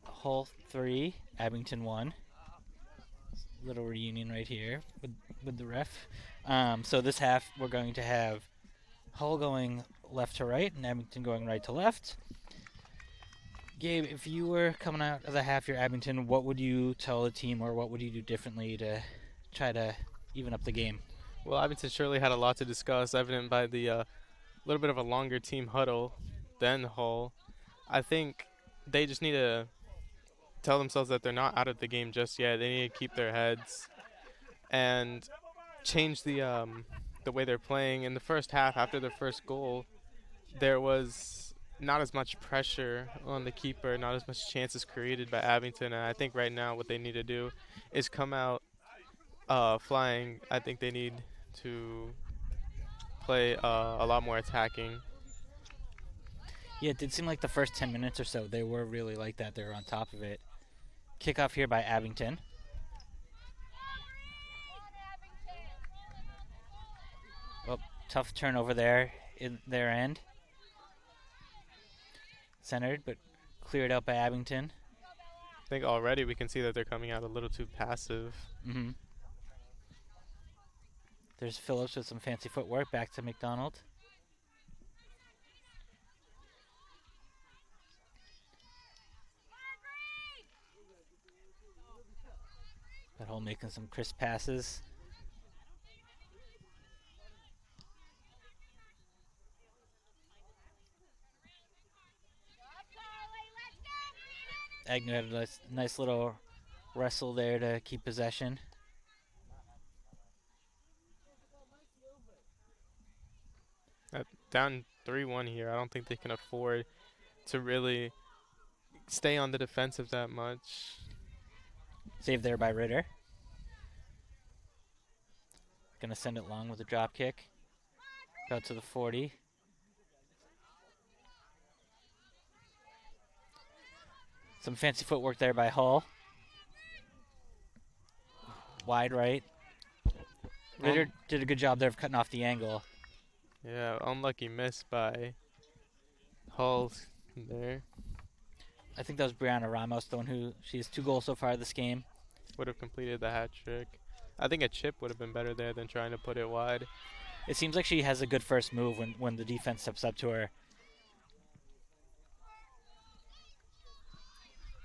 Hull 3, Abington 1. Little reunion right here with the ref. So this half, we're going to have Hull going left to right and Abington going right to left. Gabe, if you were coming out of the half, you're Abington, what would you tell the team, or what would you do differently to try to even up the game? Well, Abington surely had a lot to discuss, evident by the little bit of a longer team huddle than Hull. I think they just need to tell themselves that they're not out of the game just yet. They need to keep their heads and change the way they're playing. In the first half, after their first goal, there was not as much pressure on the keeper, not as much chances created by Abington. And I think right now what they need to do is come out flying. I think they need to play a lot more attacking. Yeah, it did seem like the first 10 minutes or so, they were really like that. They were on top of it. Kickoff here by Abington. Oh, tough turnover there in their end. Centered, but cleared out by Abington. I think already we can see that they're coming out a little too passive. Mm-hmm. There's Phillips with some fancy footwork. Back to McDonald. That hole making some crisp passes. Agnew had a nice little wrestle there to keep possession. Down 3-1 here. I don't think they can afford to really stay on the defensive that much. Save there by Ritter. Gonna send it long with a drop kick. Out to the 40. Some fancy footwork there by Hull. Wide right. Ritter did a good job there of cutting off the angle. Yeah, unlucky miss by Hull there. I think that was Brianna Ramos, the one who she has 2 goals so far this game. Would have completed the hat trick. I think a chip would have been better there than trying to put it wide. It seems like she has a good first move when the defense steps up to her.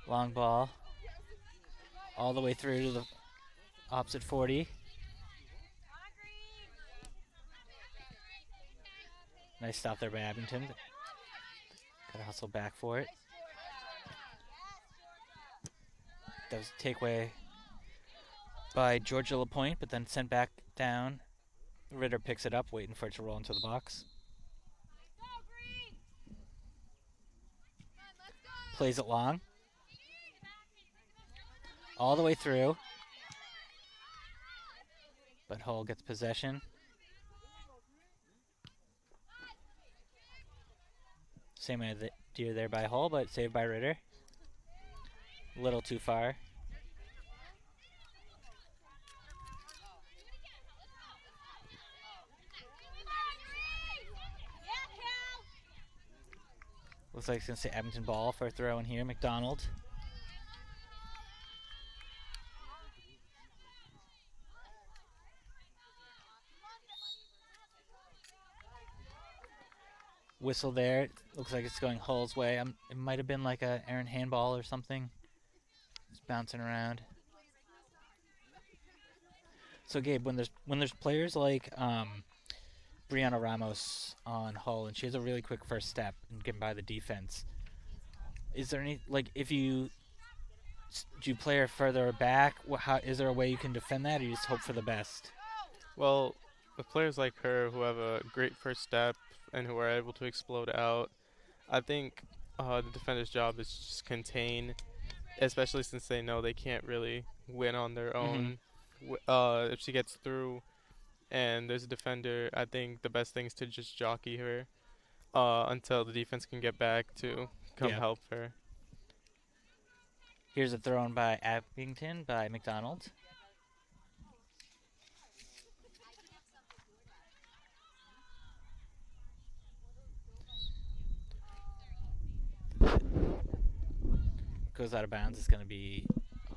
Long ball. All the way through to the opposite 40. Nice stop there by Abington. Gotta hustle back for it. That was a takeaway by Georgia Lapointe, but then sent back down. Ritter picks it up, waiting for it to roll into the box. Plays it long. All the way through. But Hull gets possession. Same idea there by Hull, but saved by Ritter. A little too far. Looks like it's going to say Abington ball for a throw in here. McDonald. Whistle there. Looks like it's going Hull's way. It might have been like a Aaron handball or something. It's bouncing around. So Gabe, when there's players like Brianna Ramos on Hull, and she has a really quick first step and getting by the defense, is there any, like, do you play her further back? Is there a way you can defend that, or you just hope for the best? Well, with players like her who have a great first step and who are able to explode out, I think the defender's job is just contain, especially since they know they can't really win on their own. If she gets through and there's a defender, I think the best thing is to just jockey her until the defense can get back to come help her. Here's a throw in by Abington by McDonald. Goes out of bounds. It's going to be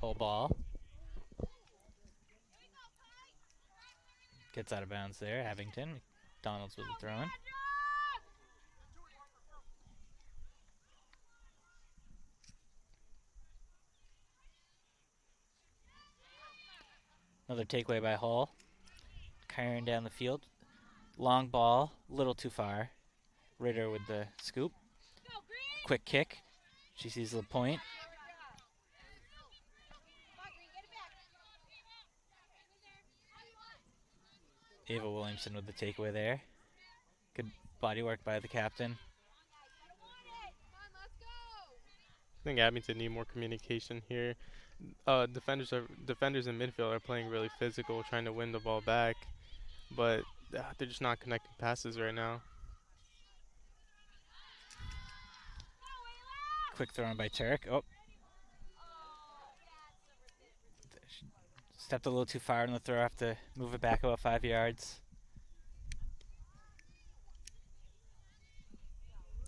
Hull ball. Gets out of bounds there. Abington. McDonald's with the throw in. Another takeaway by Hull. Carrying down the field. Long ball. A little too far. Ritter with the scoop. Quick kick. She sees the point. Ava Williamson with the takeaway there. Good body work by the captain. I think Abington need more communication here. Defenders in midfield are playing really physical, trying to win the ball back, but they're just not connecting passes right now. Quick throw in by Turek. Oh. Stepped a little too far on the throw. Have to move it back about 5 yards.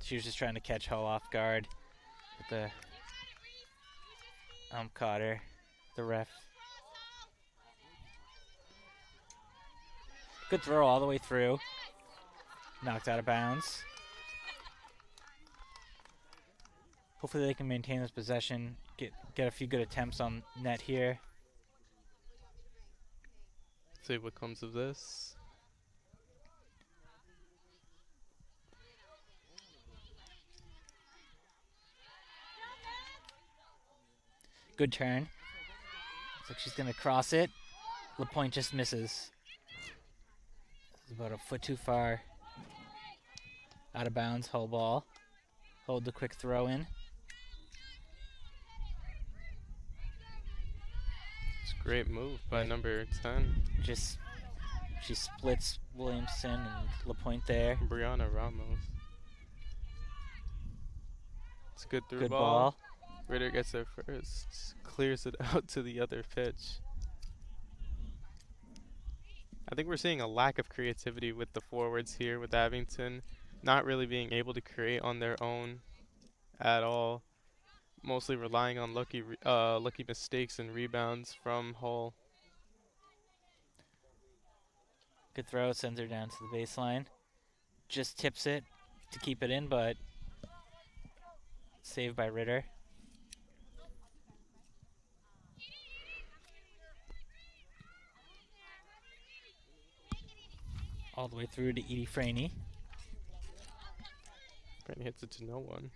She was just trying to catch Hull off guard. But the caught her. The ref. Good throw all the way through. Knocked out of bounds. Hopefully they can maintain this possession. Get a few good attempts on net here. See what comes of this. Good turn. Looks like she's going to cross it. Lapointe just misses. It's about a foot too far. Out of bounds, Hull ball. Hold the quick throw in. It's a great move by Yeah. number 10, Just she splits Williamson and LaPointe there. Brianna Ramos. It's a good through Good ball. ball. Ritter gets there first, clears it out to the other pitch. I think we're seeing a lack of creativity with the forwards here with Abington, not really being able to create on their own at all. Mostly relying on lucky mistakes and rebounds from Hull. Good throw. Sends her down to the baseline. Just tips it to keep it in, but saved by Ritter. All the way through to Edie Franey. Brandon hits it to no one.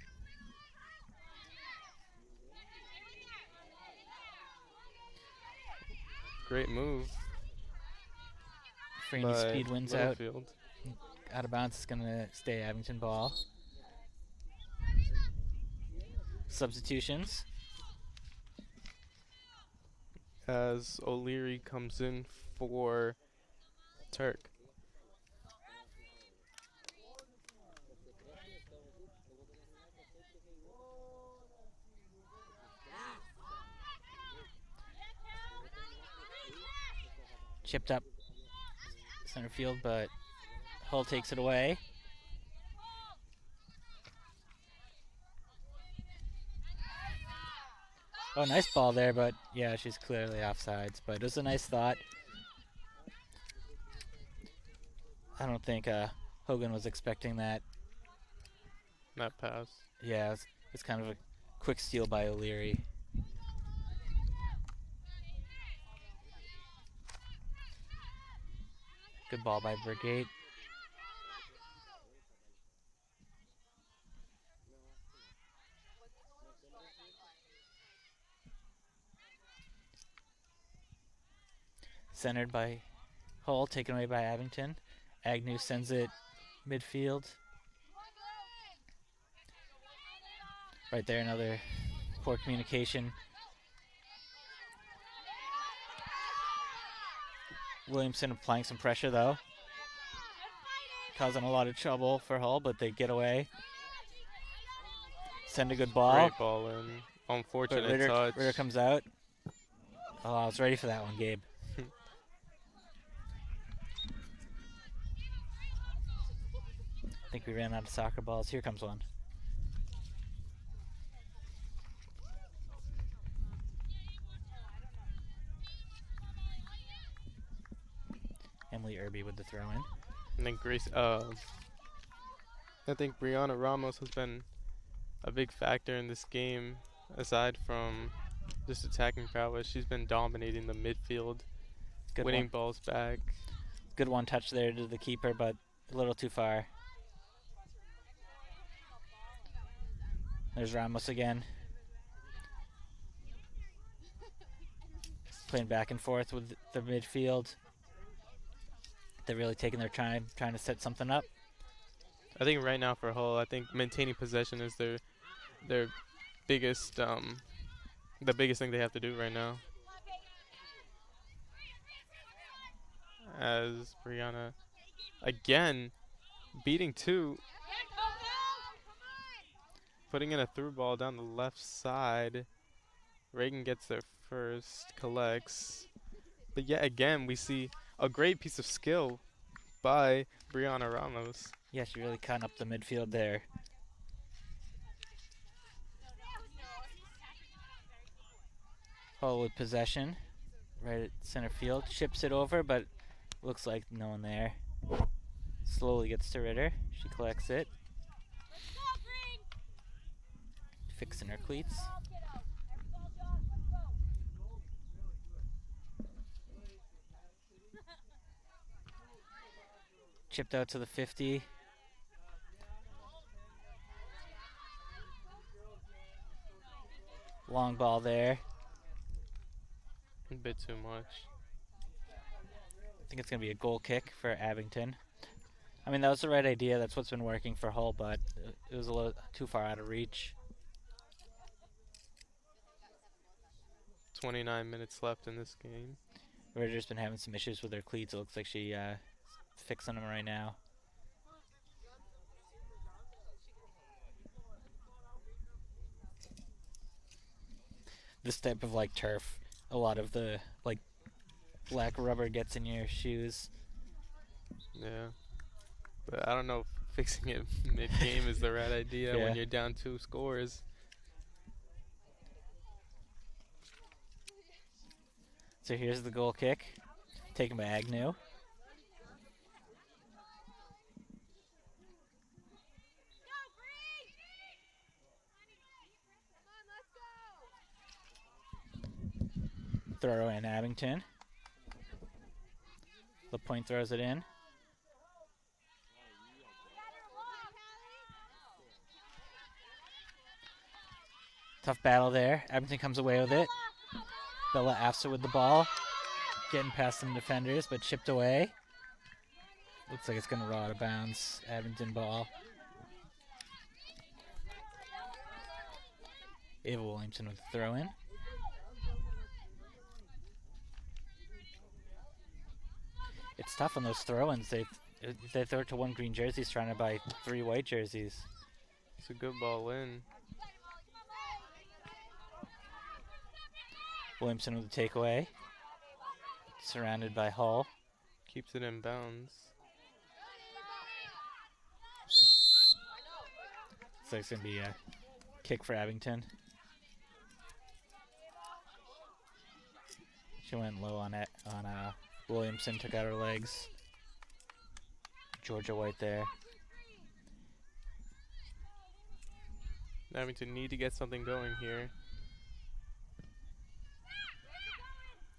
Great move. Franey by speed wins out. Littlefield. Out of bounds is going to stay Abington ball. Substitutions. As O'Leary comes in for Turk. Chipped up center field, but Hull takes it away. Oh, nice ball there, but yeah, she's clearly offsides. But it was a nice thought. I don't think Hogan was expecting that. That pass. Yeah, it's kind of a quick steal by O'Leary. Good ball by Brigade. Centered by Hull, taken away by Abington. Agnew sends it midfield. Right there, another poor communication. Williamson applying some pressure though. Causing a lot of trouble for Hull, but they get away. Send a good ball. Great ball in. But Unfortunate touch. Ritter comes out. Oh, I was ready for that one, Gabe. I think we ran out of soccer balls. Here comes one. Emily Irby with the throw in. And then I think Brianna Ramos has been a big factor in this game. Aside from just attacking prowess, she's been dominating the midfield, Good winning one. balls back. Good one touch there to the keeper, but a little too far. There's Ramos again. Playing back and forth with the midfield. They're really taking their time, trying to set something up. I think right now for Hull, I think maintaining possession is their biggest the biggest thing they have to do right now. As Brianna again beating two, putting in a through ball down the left side. Reagan gets there first, collects. But yet again, we see a great piece of skill by Brianna Ramos. Yeah, she really cutting up the midfield there. Hull with possession, right at center field. Chips it over, but looks like no one there. Slowly gets to Ritter. She collects it. Fixing her cleats. Chipped out to the 50. Long ball there. A bit too much. I think it's going to be a goal kick for Abington. I mean, that was the right idea. That's what's been working for Hull, but it was a little too far out of reach. 29 minutes left in this game. Ritter's been having some issues with her cleats. It looks like she fixing them right now. This type of like turf, a lot of the like black rubber gets in your shoes. Yeah. But I don't know if fixing it mid-game is the right idea Yeah. when you're down 2 scores. So here's the goal kick, taken by Agnew. Throw in Abington. The point throws it in. Tough battle there. Abington comes away with it. Bella Afsa with the ball. Getting past some defenders, but chipped away. Looks like it's going to roll out of bounds. Abington ball. Ava Williamson with the throw in. It's tough on those throw-ins. They throw it to one green jersey, trying to buy 3 white jerseys. It's a good ball in. Williamson with the takeaway. Surrounded by Hull. Keeps it in bounds. So it's going to be a kick for Abington. She went low on it on Williamson, took out her legs. Georgia White there. Abington need to get something going here.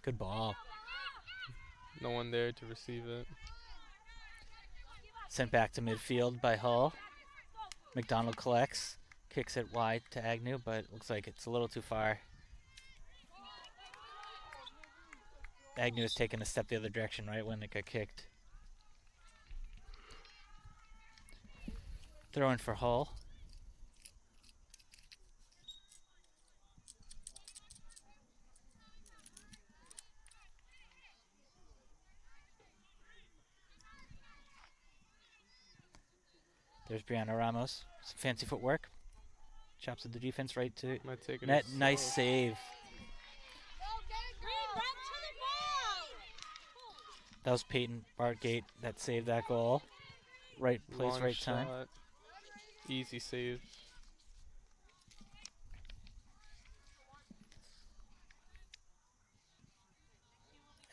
Good ball. No one there to receive it. Sent back to midfield by Hull. McDonald collects, kicks it wide to Agnew, but looks like it's a little too far. Agnew has taken a step the other direction right when it got kicked. Throw in for Hull. There's Brianna Ramos. Some fancy footwork. Chops at the defense right to Might take it net. as Nice slow. save. That was Peyton Bartgate that saved that goal. Right place, Long right shot. time. Easy save.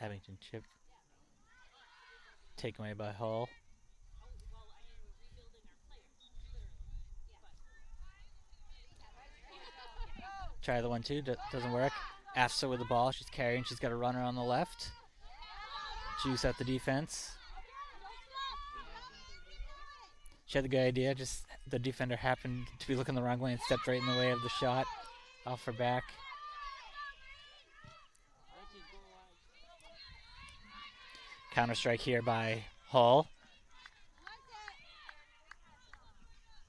Abington chip. Taken away by Hull. Try the 1-2, doesn't work. Afsa with the ball, she's carrying, she's got a runner on the left. Juice at the defense. She had the good idea, just the defender happened to be looking the wrong way and stepped right in the way of the shot. Off her back. Counter strike here by Hull.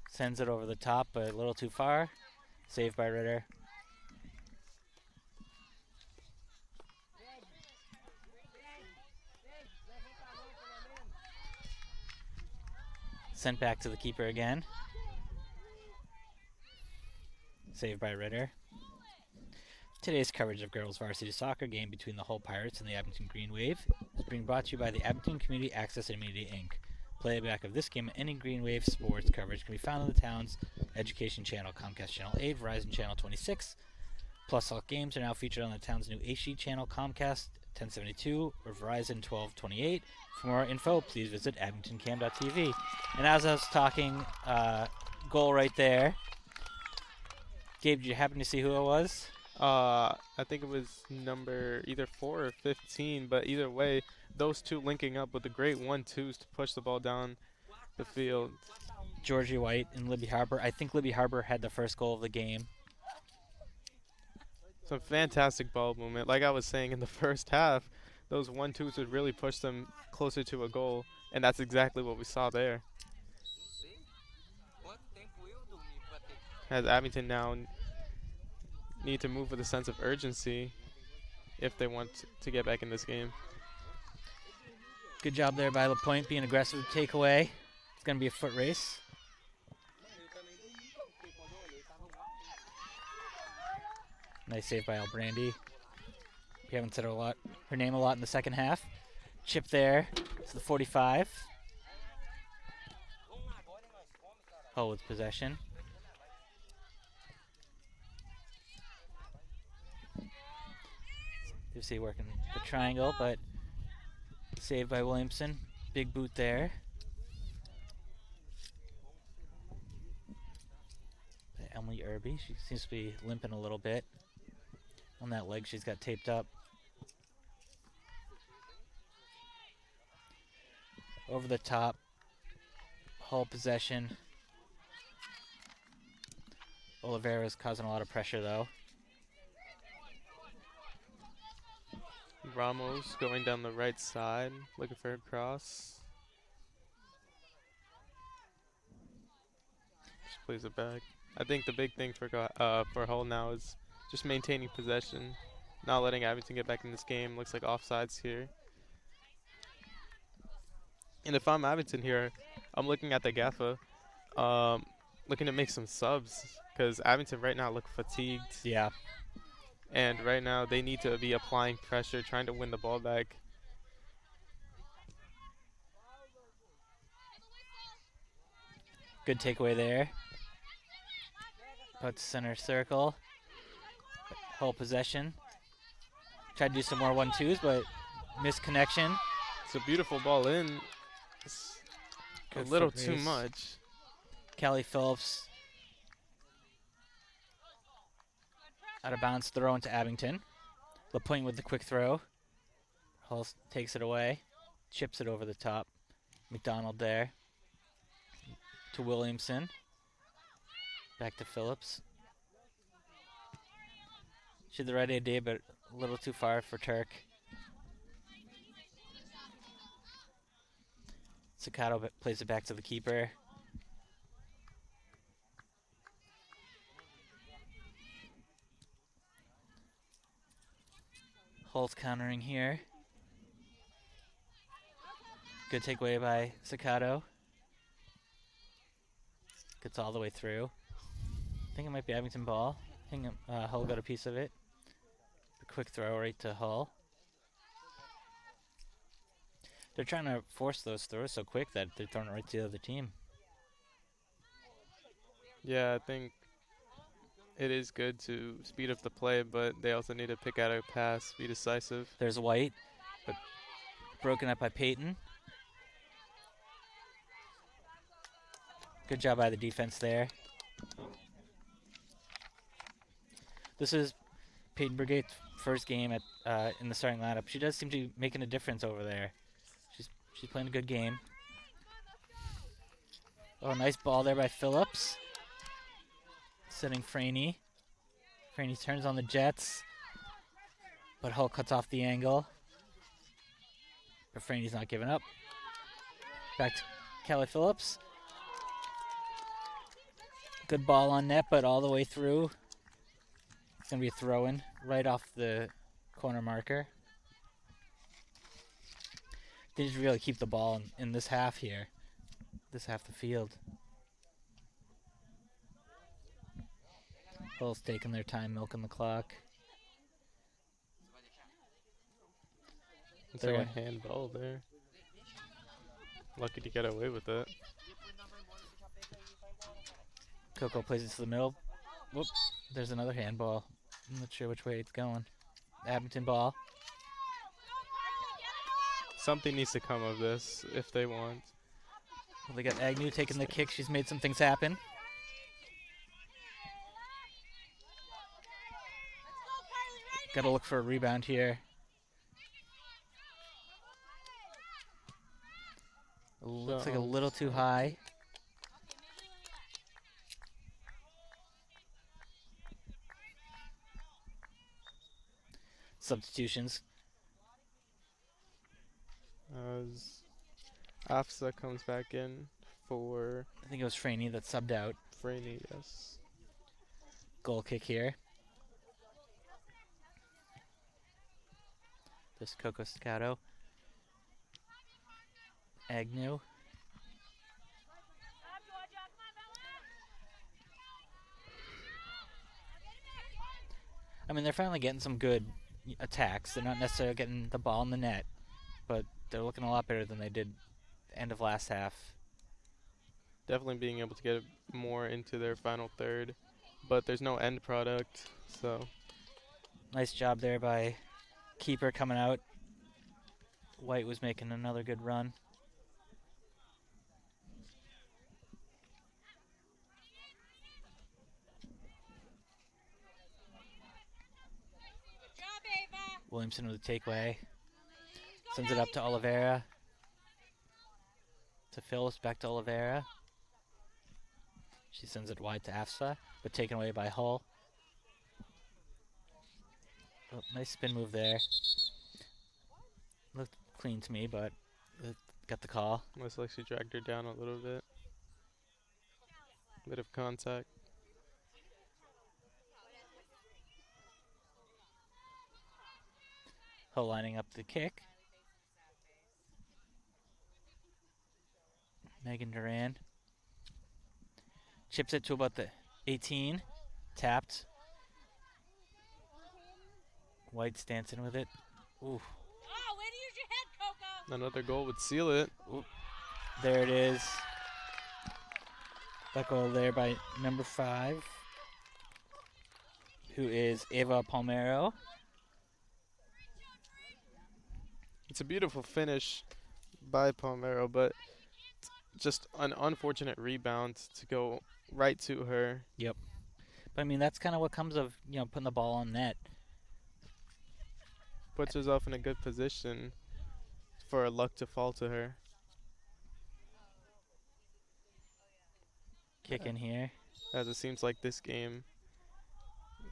Sends it over the top, but a little too far. Saved by Ritter. Sent back to the keeper again. Saved by Ritter. Today's coverage of girls varsity soccer game between the Hull Pirates and the Abington Green Wave is being brought to you by the Abington Community Access and Media Inc. Playback of this game and any Green Wave sports coverage can be found on the town's education channel, Comcast Channel 8, Verizon Channel 26. Plus, all games are now featured on the town's new HD channel, Comcast 1072 or Verizon 1228. For more info, please visit abingtoncam.tv. And as I was talking, goal right there. Gabe, did you happen to see who it was? I think it was number either 4 or 15, but either way, those two linking up with the great 1-2s to push the ball down the field. Georgie White and Libby Harper. I think Libby Harper had the first goal of the game. Some fantastic ball movement. Like I was saying in the first half, those 1-2s would really push them closer to a goal. And that's exactly what we saw there. As Abington now need to move with a sense of urgency if they want to get back in this game. Good job there by LaPointe being aggressive with takeaway. It's going to be a foot race. Nice save by Albrandi. We haven't said her name a lot in the second half. Chip there to the 45. Hull with possession. You see working the triangle, but saved by Williamson. Big boot there. Emily Irby, she seems to be limping a little bit. On that leg she's got taped up. Over the top. Hull possession. Oliveira's causing a lot of pressure though. Ramos going down the right side, looking for a cross. Just plays it back. I think the big thing for Hull now is just maintaining possession, not letting Abington get back in this game. Looks like offsides here. And if I'm Abington here, I'm looking at the Gaffa, looking to make some subs because Abington right now look fatigued. Yeah. And right now they need to be applying pressure, trying to win the ball back. Good takeaway there. Out to center circle. Hull possession. Tried to do some more 1-2s, but missed connection. It's a beautiful ball in. It's a little too much. Callie Phillips out of bounds throw into Abington. LaPointe with the quick throw. Hull takes it away. Chips it over the top. McDonald there. To Williamson. Back to Phillips. She had the right idea, but a little too far for Turk. Sakato plays it back to the keeper. Hull's countering here. Good takeaway by Sakato. Gets all the way through. I think it might be Abington ball. I think Hull got a piece of it. The quick throw right to Hull. They're trying to force those throws so quick that they're throwing it right to the other team. Yeah, I think it is good to speed up the play, but they also need to pick out a pass, be decisive. There's White, but broken up by Peyton. Good job by the defense there. This is Peyton Brigate's first game at in the starting lineup. She does seem to be making a difference over there. She's playing a good game. Oh, nice ball there by Phillips. Setting Franey. Franey turns on the Jets. But Hull cuts off the angle. But Franey's not giving up. Back to Callie Phillips. Good ball on net, but all the way through. It's going to be a throw-in right off the corner marker. They just really keep the ball in this half here. This half the field. Hull's taking their time milking the clock. It's like a handball there. Lucky to get away with it. Coco plays it to the middle. Whoop, there's another handball. I'm not sure which way it's going. Abington ball. Something needs to come of this if they want. Well, they got Agnew taking the kick. She's made some things happen. Got to look for a rebound here. Looks like a little too high. Substitutions. Afsa comes back in for I think it was Franey that subbed out. Franey, yes. Goal kick here. This Coco Staccato. Agnew. I mean, they're finally getting some good attacks. They're not necessarily getting the ball in the net, but they're looking a lot better than they did end of last half. Definitely being able to get more into their final third, but there's no end product, so Nice job there by keeper coming out. White was making another good run. Williamson with a takeaway. Sends it up to Oliveira. To Phillips, back to Oliveira. She sends it wide to Afsa, but taken away by Hull. Oh, nice spin move there. Looked clean to me, but got the call. looks like she dragged her down a little bit. Bit of contact. Hull lining up the kick. Megan Duran chips it to about the 18. Tapped. White's dancing with it. Ooh. Another goal would seal it. Ooh. There it is. That goal there by number 5, who is Eva Palmero. It's a beautiful finish by Palmero, but just an unfortunate rebound to go right to her. But I mean, that's kind of what comes of, putting the ball on net. Puts herself in a good position for luck to fall to her. Kick in here. As it seems like this game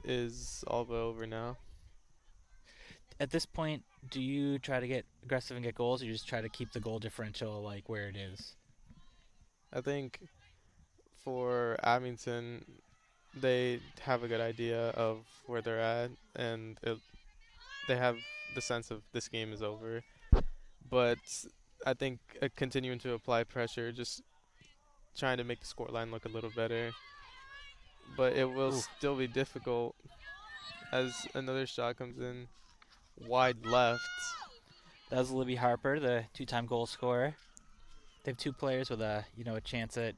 is all but over now. At this point, do you try to get aggressive and get goals, or you just try to keep the goal differential like where it is? I think for Abington, they have a good idea of where they're at, and they have the sense of this game is over. But I think continuing to apply pressure, just trying to make the scoreline look a little better. But it will still be difficult as another shot comes in wide left. That was Libby Harper, the 2-time goal scorer. They have 2 players with a chance at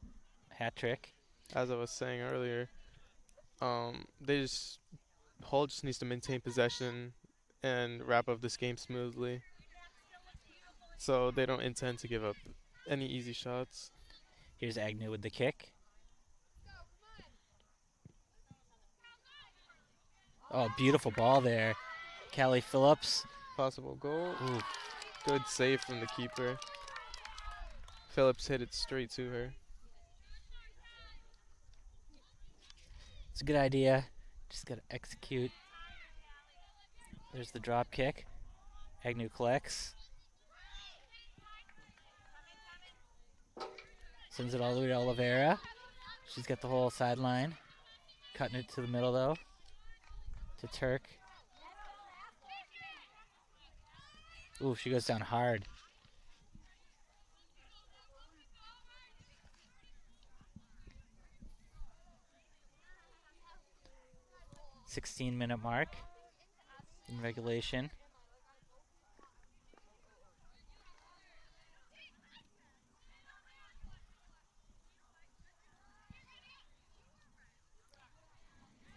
hat trick. As I was saying earlier, Hull just needs to maintain possession and wrap up this game smoothly, so they don't intend to give up any easy shots. Here's Agnew with the kick. Oh, beautiful ball there. Callie Phillips. Possible goal. Ooh. Good save from the keeper. Phillips hit it straight to her. It's a good idea. Just got to execute. There's the drop kick. Agnew collects. Sends it all the way to Oliveira. She's got the whole sideline. Cutting it to the middle, though. To Turk. Ooh, she goes down hard. .16-minute mark in regulation.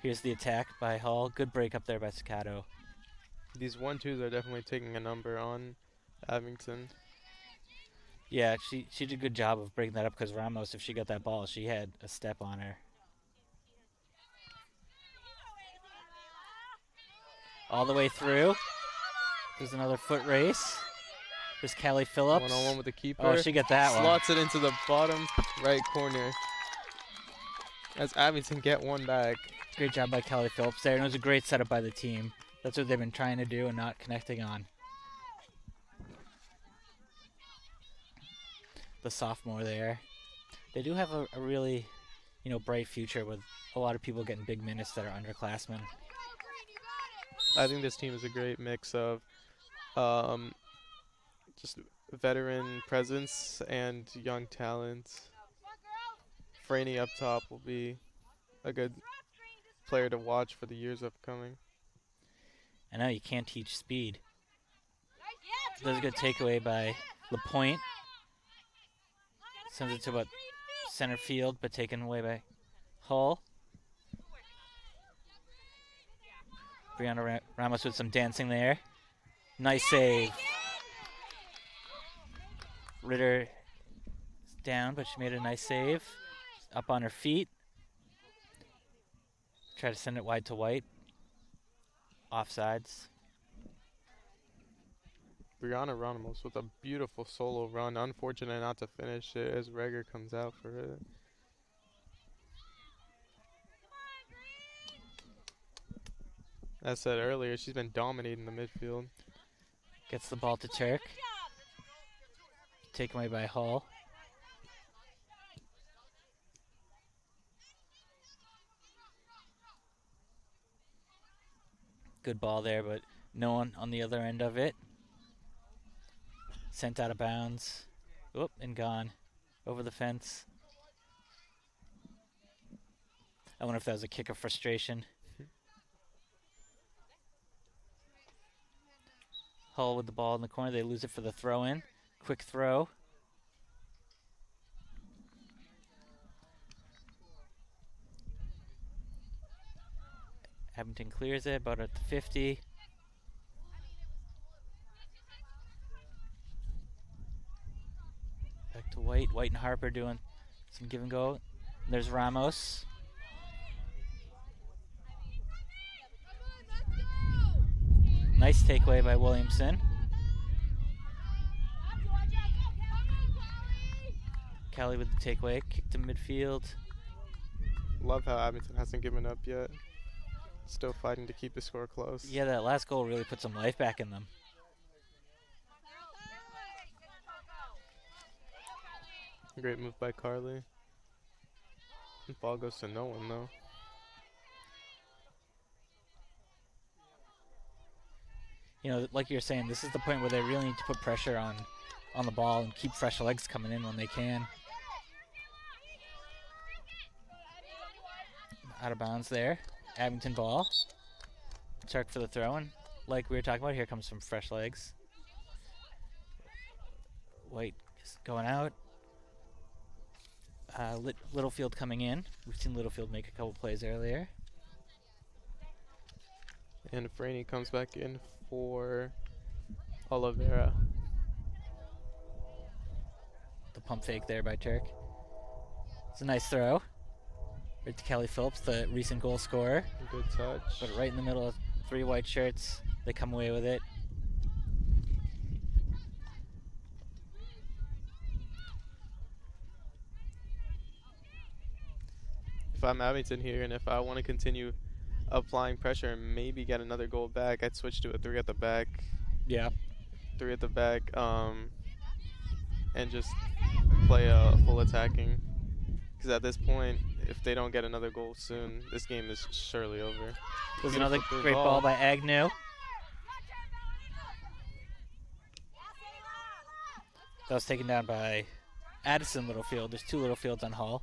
Here's the attack by Hull. Good break up there by Staccato. These 1-2s are definitely taking a number on Abington. Yeah, she did a good job of breaking that up, because Ramos, if she got that ball, she had a step on her. All the way through. There's another foot race. There's Callie Phillips. One-on-one with the keeper. Oh, she got that one. Slots it into the bottom right corner as Abington get one back. Great job by Callie Phillips there, and it was a great setup by the team. That's what they've been trying to do and not connecting on. the sophomore there. They do have a really, bright future with a lot of people getting big minutes that are underclassmen. I think this team is a great mix of um, just veteran presence and young talent. Franny up top will be a good player to watch for the years upcoming. I know you can't teach speed. There's a good takeaway by LaPointe. Sends it to about center field, but taken away by Hull. Brianna Ramos with some dancing there. Nice save. Ritter is down, but she made a nice save. Up on her feet. Try to send it wide to White. Offsides. Brianna Ramos with a beautiful solo run. Unfortunate not to finish it as Reger comes out for it. As said earlier, she's been dominating the midfield. Gets the ball to Turk. Taken away by Hull. Good ball there, but no one on the other end of it. Sent out of bounds. Oop, and gone. Over the fence. I wonder if that was a kick of frustration. Hull with the ball in the corner. They lose it for the throw-in. Quick throw. Abington clears it, about at the 50. Back to White. White and Harper doing some give and go. There's Ramos. Nice takeaway by Williamson. Kelly with the takeaway. Kick to midfield. Love how Abington hasn't given up yet. Still fighting to keep the score close. Yeah, that last goal really put some life back in them. Great move by Carly. The ball goes to no one though. Like you're saying, this is the point where they really need to put pressure on the ball and keep fresh legs coming in when they can. Out of bounds there. Abington ball. Turk for the throw, and like we were talking about, here comes some fresh legs. White is going out. Littlefield coming in. We've seen Littlefield make a couple plays earlier. And Franny comes back in for Oliveira. The pump fake there by Turk. It's a nice throw. Right to Kelly Phillips, the recent goal scorer. Good touch. But right in the middle of three white shirts, they come away with it. If I'm Abington here and if I want to continue applying pressure and maybe get another goal back, I'd switch to a 3 at the back. Yeah. 3 at the back, and just play a full attacking. Because at this point, if they don't get another goal soon, this game is surely over. There's another great ball by Agnew. That was taken down by Addison Littlefield. There's two Littlefields on Hull.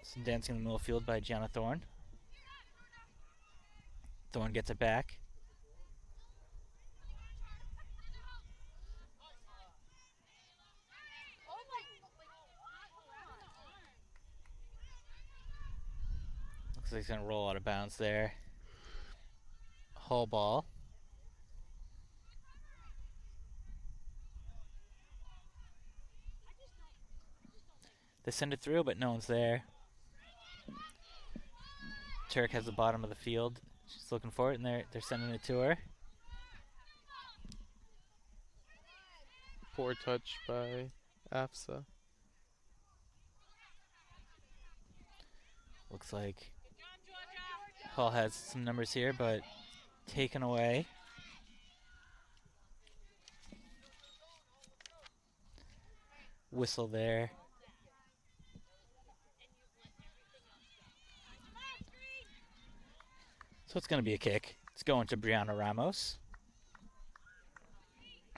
Some dancing in the middle field by Gianna Thorne. Thorne gets it back. Looks like he's going to roll out of bounds there. Hull ball. They send it through, but no one's there. Turk has the bottom of the field. She's looking for it, and they're sending it to her. Poor touch by AFSA. Looks like Hull has some numbers here, but Taken away. Whistle there. So it's going to be a kick. It's going to Brianna Ramos.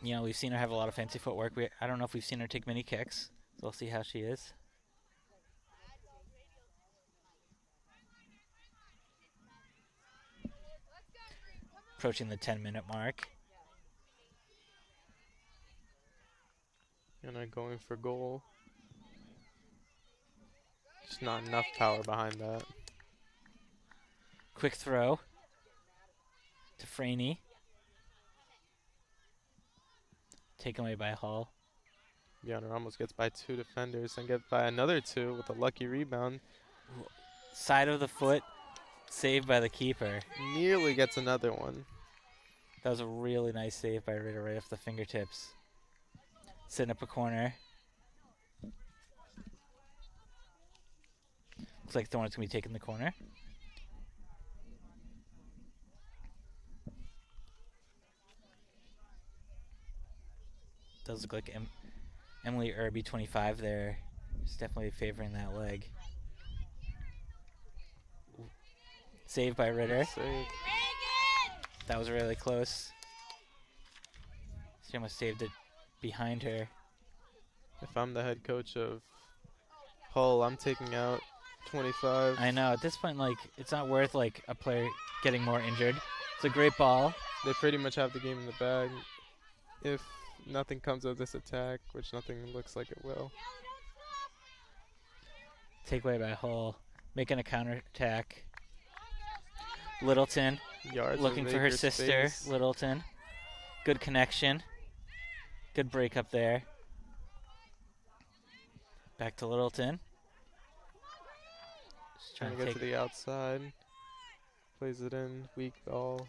You know, we've seen her have a lot of fancy footwork. I don't know if we've seen her take many kicks. So we'll see how she is. Approaching the 10-minute mark. And I'm going for goal. Just not enough power behind that. Quick throw to Franey. Taken away by Hull. Brianna Ramos gets by 2 defenders and gets by another 2 with a lucky rebound. Side of the foot. Saved by the keeper. Nearly gets another one. That was a really nice save by Ritter right off the fingertips. Setting up a corner. Looks like Thorne's going to be taking the corner. Does look like Emily Irby, 25 there. Is definitely favoring that leg. Saved by Ritter. Save. That was really close. She almost saved it behind her. If I'm the head coach of Hull, I'm taking out 25. I know, at this point, like, it's not worth, like, a player getting more injured. It's a great ball. They pretty much have the game in the bag. If nothing comes of this attack, which nothing looks like it will. Takeaway by Hull. Making a counterattack. Littleton Yards looking for her Baker's sister, face. Littleton. Good connection. Good break up there. Back to Littleton. Just Trying to get to the outside. Plays it in. Weak ball.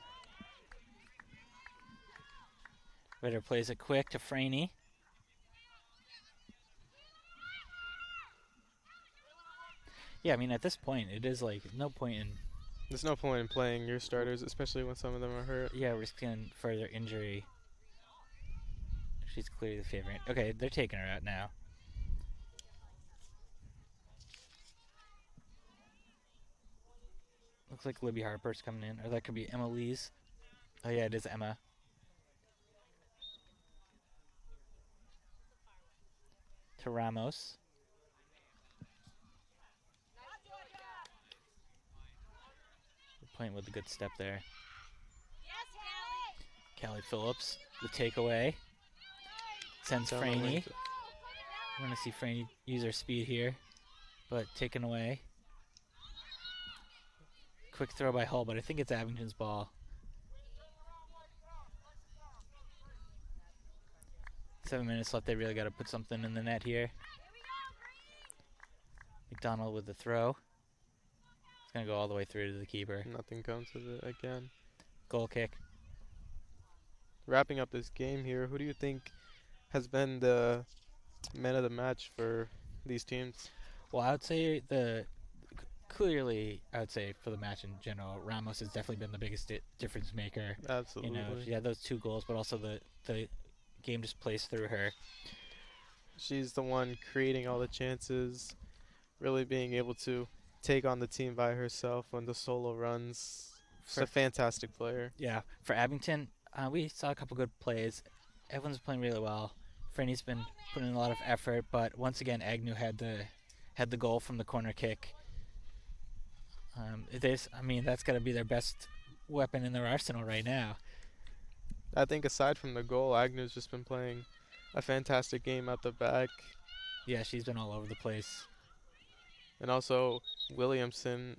Ritter plays it quick to Franey. Yeah, I mean, at this point, it is like no point in, There's no point in playing your starters, especially when some of them are hurt. yeah, risking further injury. She's clearly the favorite. Okay, they're taking her out now. Looks like Libby Harper's coming in, or that could be Emma Lee's. Oh yeah, it is Emma. To Ramos. Playing with a good step there. Callie Phillips, the takeaway. Sends Down the Franey. wing. I want to see Franey use her speed here, but taken away. Quick throw by Hull, but I think it's Abington's ball. 7 minutes left. They really got to put something in the net here. McDonald with the throw. It's going to go all the way through to the keeper. Nothing comes of it again. Goal kick. Wrapping up this game here, who do you think has been the man of the match for these teams? Well, I would say clearly, I would say for the match in general, Ramos has definitely been the biggest difference maker. Absolutely. You know, she had those 2 goals, but also the game just plays through her. She's the one creating all the chances, really being able to take on the team by herself on the solo runs. She's a fantastic player. Yeah, for Abington, we saw a couple good plays. Everyone's playing really well. Franny's been putting in a lot of effort, but once again, Agnew had the goal from the corner kick. That's got to be their best weapon in their arsenal right now. I think aside from the goal, Agnew's just been playing a fantastic game at the back. Yeah, she's been all over the place. And also Williamson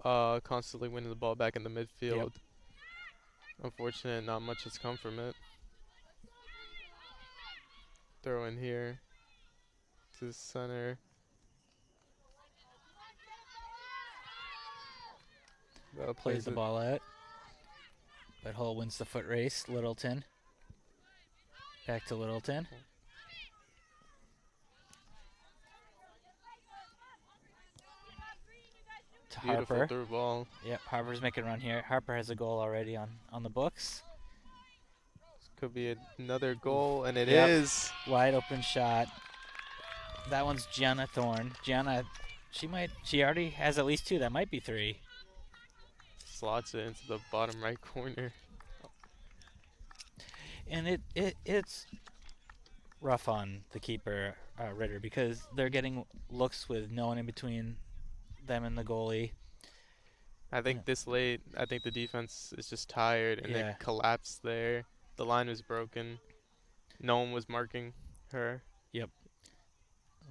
constantly winning the ball back in the midfield. Yep. Unfortunate, not much has come from it. Throw in here to the center. Plays the ball out. But Hull wins the foot race. Littleton. Back to Littleton. to Beautiful Harper. through ball. Yep, Harper's making a run here. Harper has a goal already on the books. Could be another goal, and it Yep. is. Wide open shot. That one's Gianna Thorne. Gianna, she already has at least 2. That might be 3. Slots it into the bottom right corner. And it's rough on the keeper, Ritter, because they're getting looks with no one in between them and the goalie. I think this late, I think the defense is just tired, and Yeah. they collapsed there. The line was broken. No one was marking her.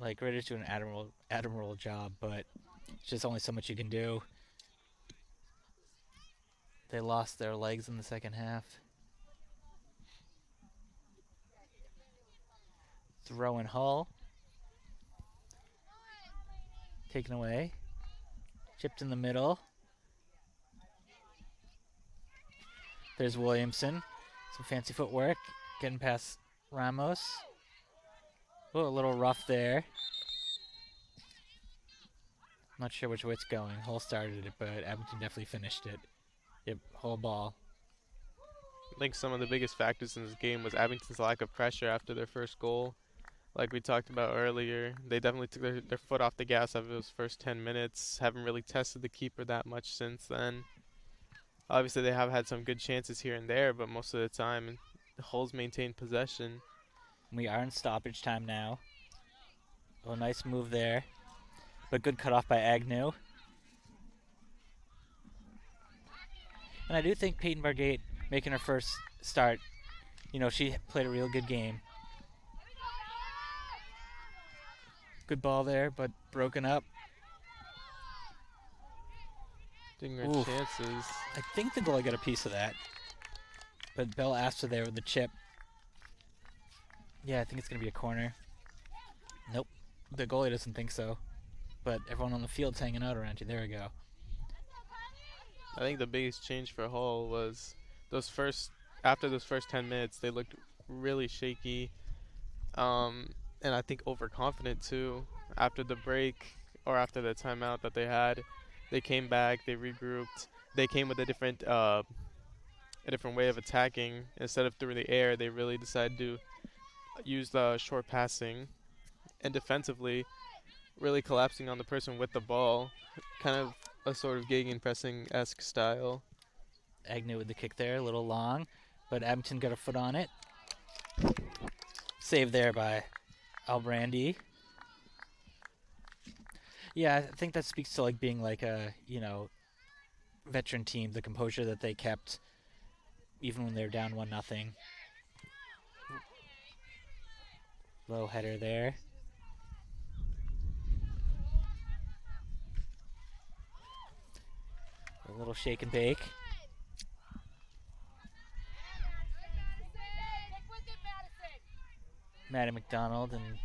Like, Ritter's doing an admirable job, but it's just only so much you can do. They lost their legs in the second half. Throw in Hull. Taken away. Chipped in the middle. There's Williamson. Some fancy footwork. Getting past Ramos. Oh, a little rough there. I'm not sure which way it's going. Hull started it, but Abington definitely finished it. Yep, Hull ball. I think some of the biggest factors in this game was Abington's lack of pressure after their first goal. Like we talked about earlier, they definitely took their foot off the gas after those first 10 minutes. Haven't really tested the keeper that much since then. Obviously, they have had some good chances here and there, but most of the time, the Hull's maintained possession. We are in stoppage time now. Oh, nice move there. But good cut off by Agnew. And I do think Peyton Bargate making her first start, she played a real good game. Good ball there, but broken up. Taking her Oof. chances. I think the goalie got a piece of that. But Bell asked her there with the chip. Yeah, I think it's going to be a corner. Nope. The goalie doesn't think so. But everyone on the field's hanging out around you. There we go. I think the biggest change for Hull was after those first 10 minutes, they looked really shaky. And I think overconfident too. After the break or after the timeout that they had, they came back, they regrouped. They came with a different way of attacking. Instead of through the air, they really decided to use the short passing, and defensively, really collapsing on the person with the ball, kind of a sort of gegenpressing-esque style. Agnew with the kick there, a little long, but Abington got a foot on it. Save there by Albrandi. Yeah, I think that speaks to being like a, veteran team, the composure that they kept even when they were down 1-0. Low header there. A little shake and bake. Maddie McDonald and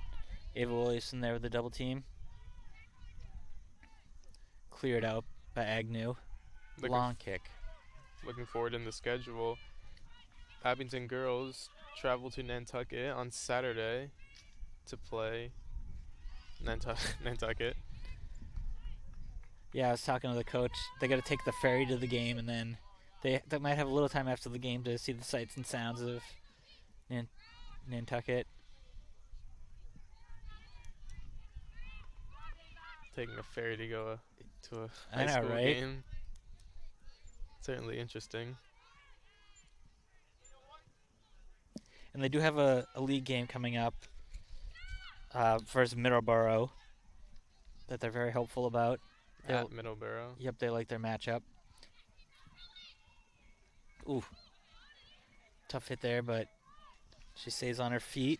Ava Williamson there with the double team. Cleared out by Agnew. Long kick. Looking forward in the schedule. Abington girls travel to Nantucket on Saturday to play Nantucket. Yeah, I was talking to the coach. They got to take the ferry to the game, and then they might have a little time after the game to see the sights and sounds of Nantucket. Taking a ferry to go to a I high know, school right? game. Certainly interesting. And they do have a league game coming up versus Middleborough that they're very hopeful about. At Middleborough. Yep, they like their matchup. Ooh. Tough hit there, but she stays on her feet.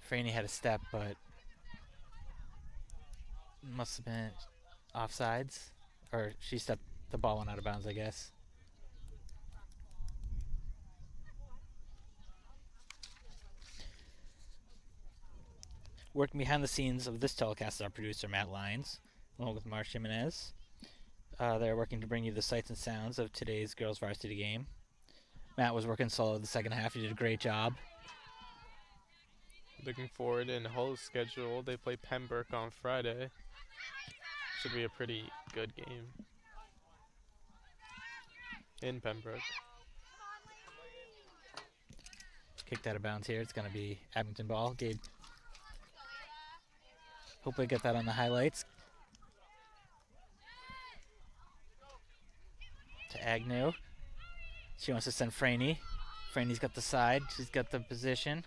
Franny had a step, but must have been offsides. Or she stepped, the ball went out of bounds, I guess. Working behind the scenes of this telecast is our producer, Matt Lyons, along with Marsh Jimenez. They're working to bring you the sights and sounds of today's girls' varsity game. Matt was working solo the second half. He did a great job. Looking forward in Hull's schedule. They play Pembroke on Friday. Should be a pretty good game in Pembroke. Kicked out of bounds here. It's going to be Abington ball. Gabe. Hopefully get that on the highlights. To Agnew. She wants to send Franey. Franey's got the side. She's got the position.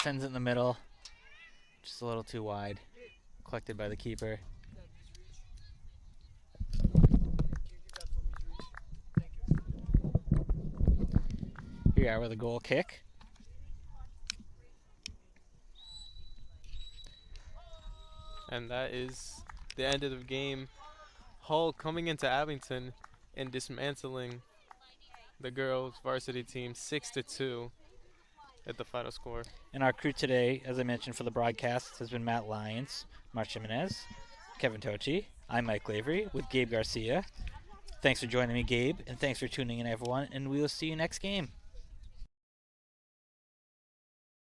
Sends it in the middle. Just a little too wide. Collected by the keeper. Here we are with a goal kick. And that is the end of the game. Hull coming into Abington and dismantling the girls varsity team 6-2 at the final score. And our crew today, as I mentioned for the broadcast, has been Matt Lyons, Mark Jimenez, Kevin Tochi. I'm Mike Lavery with Gabe Garcia. Thanks for joining me, Gabe, and thanks for tuning in, everyone, and we will see you next game.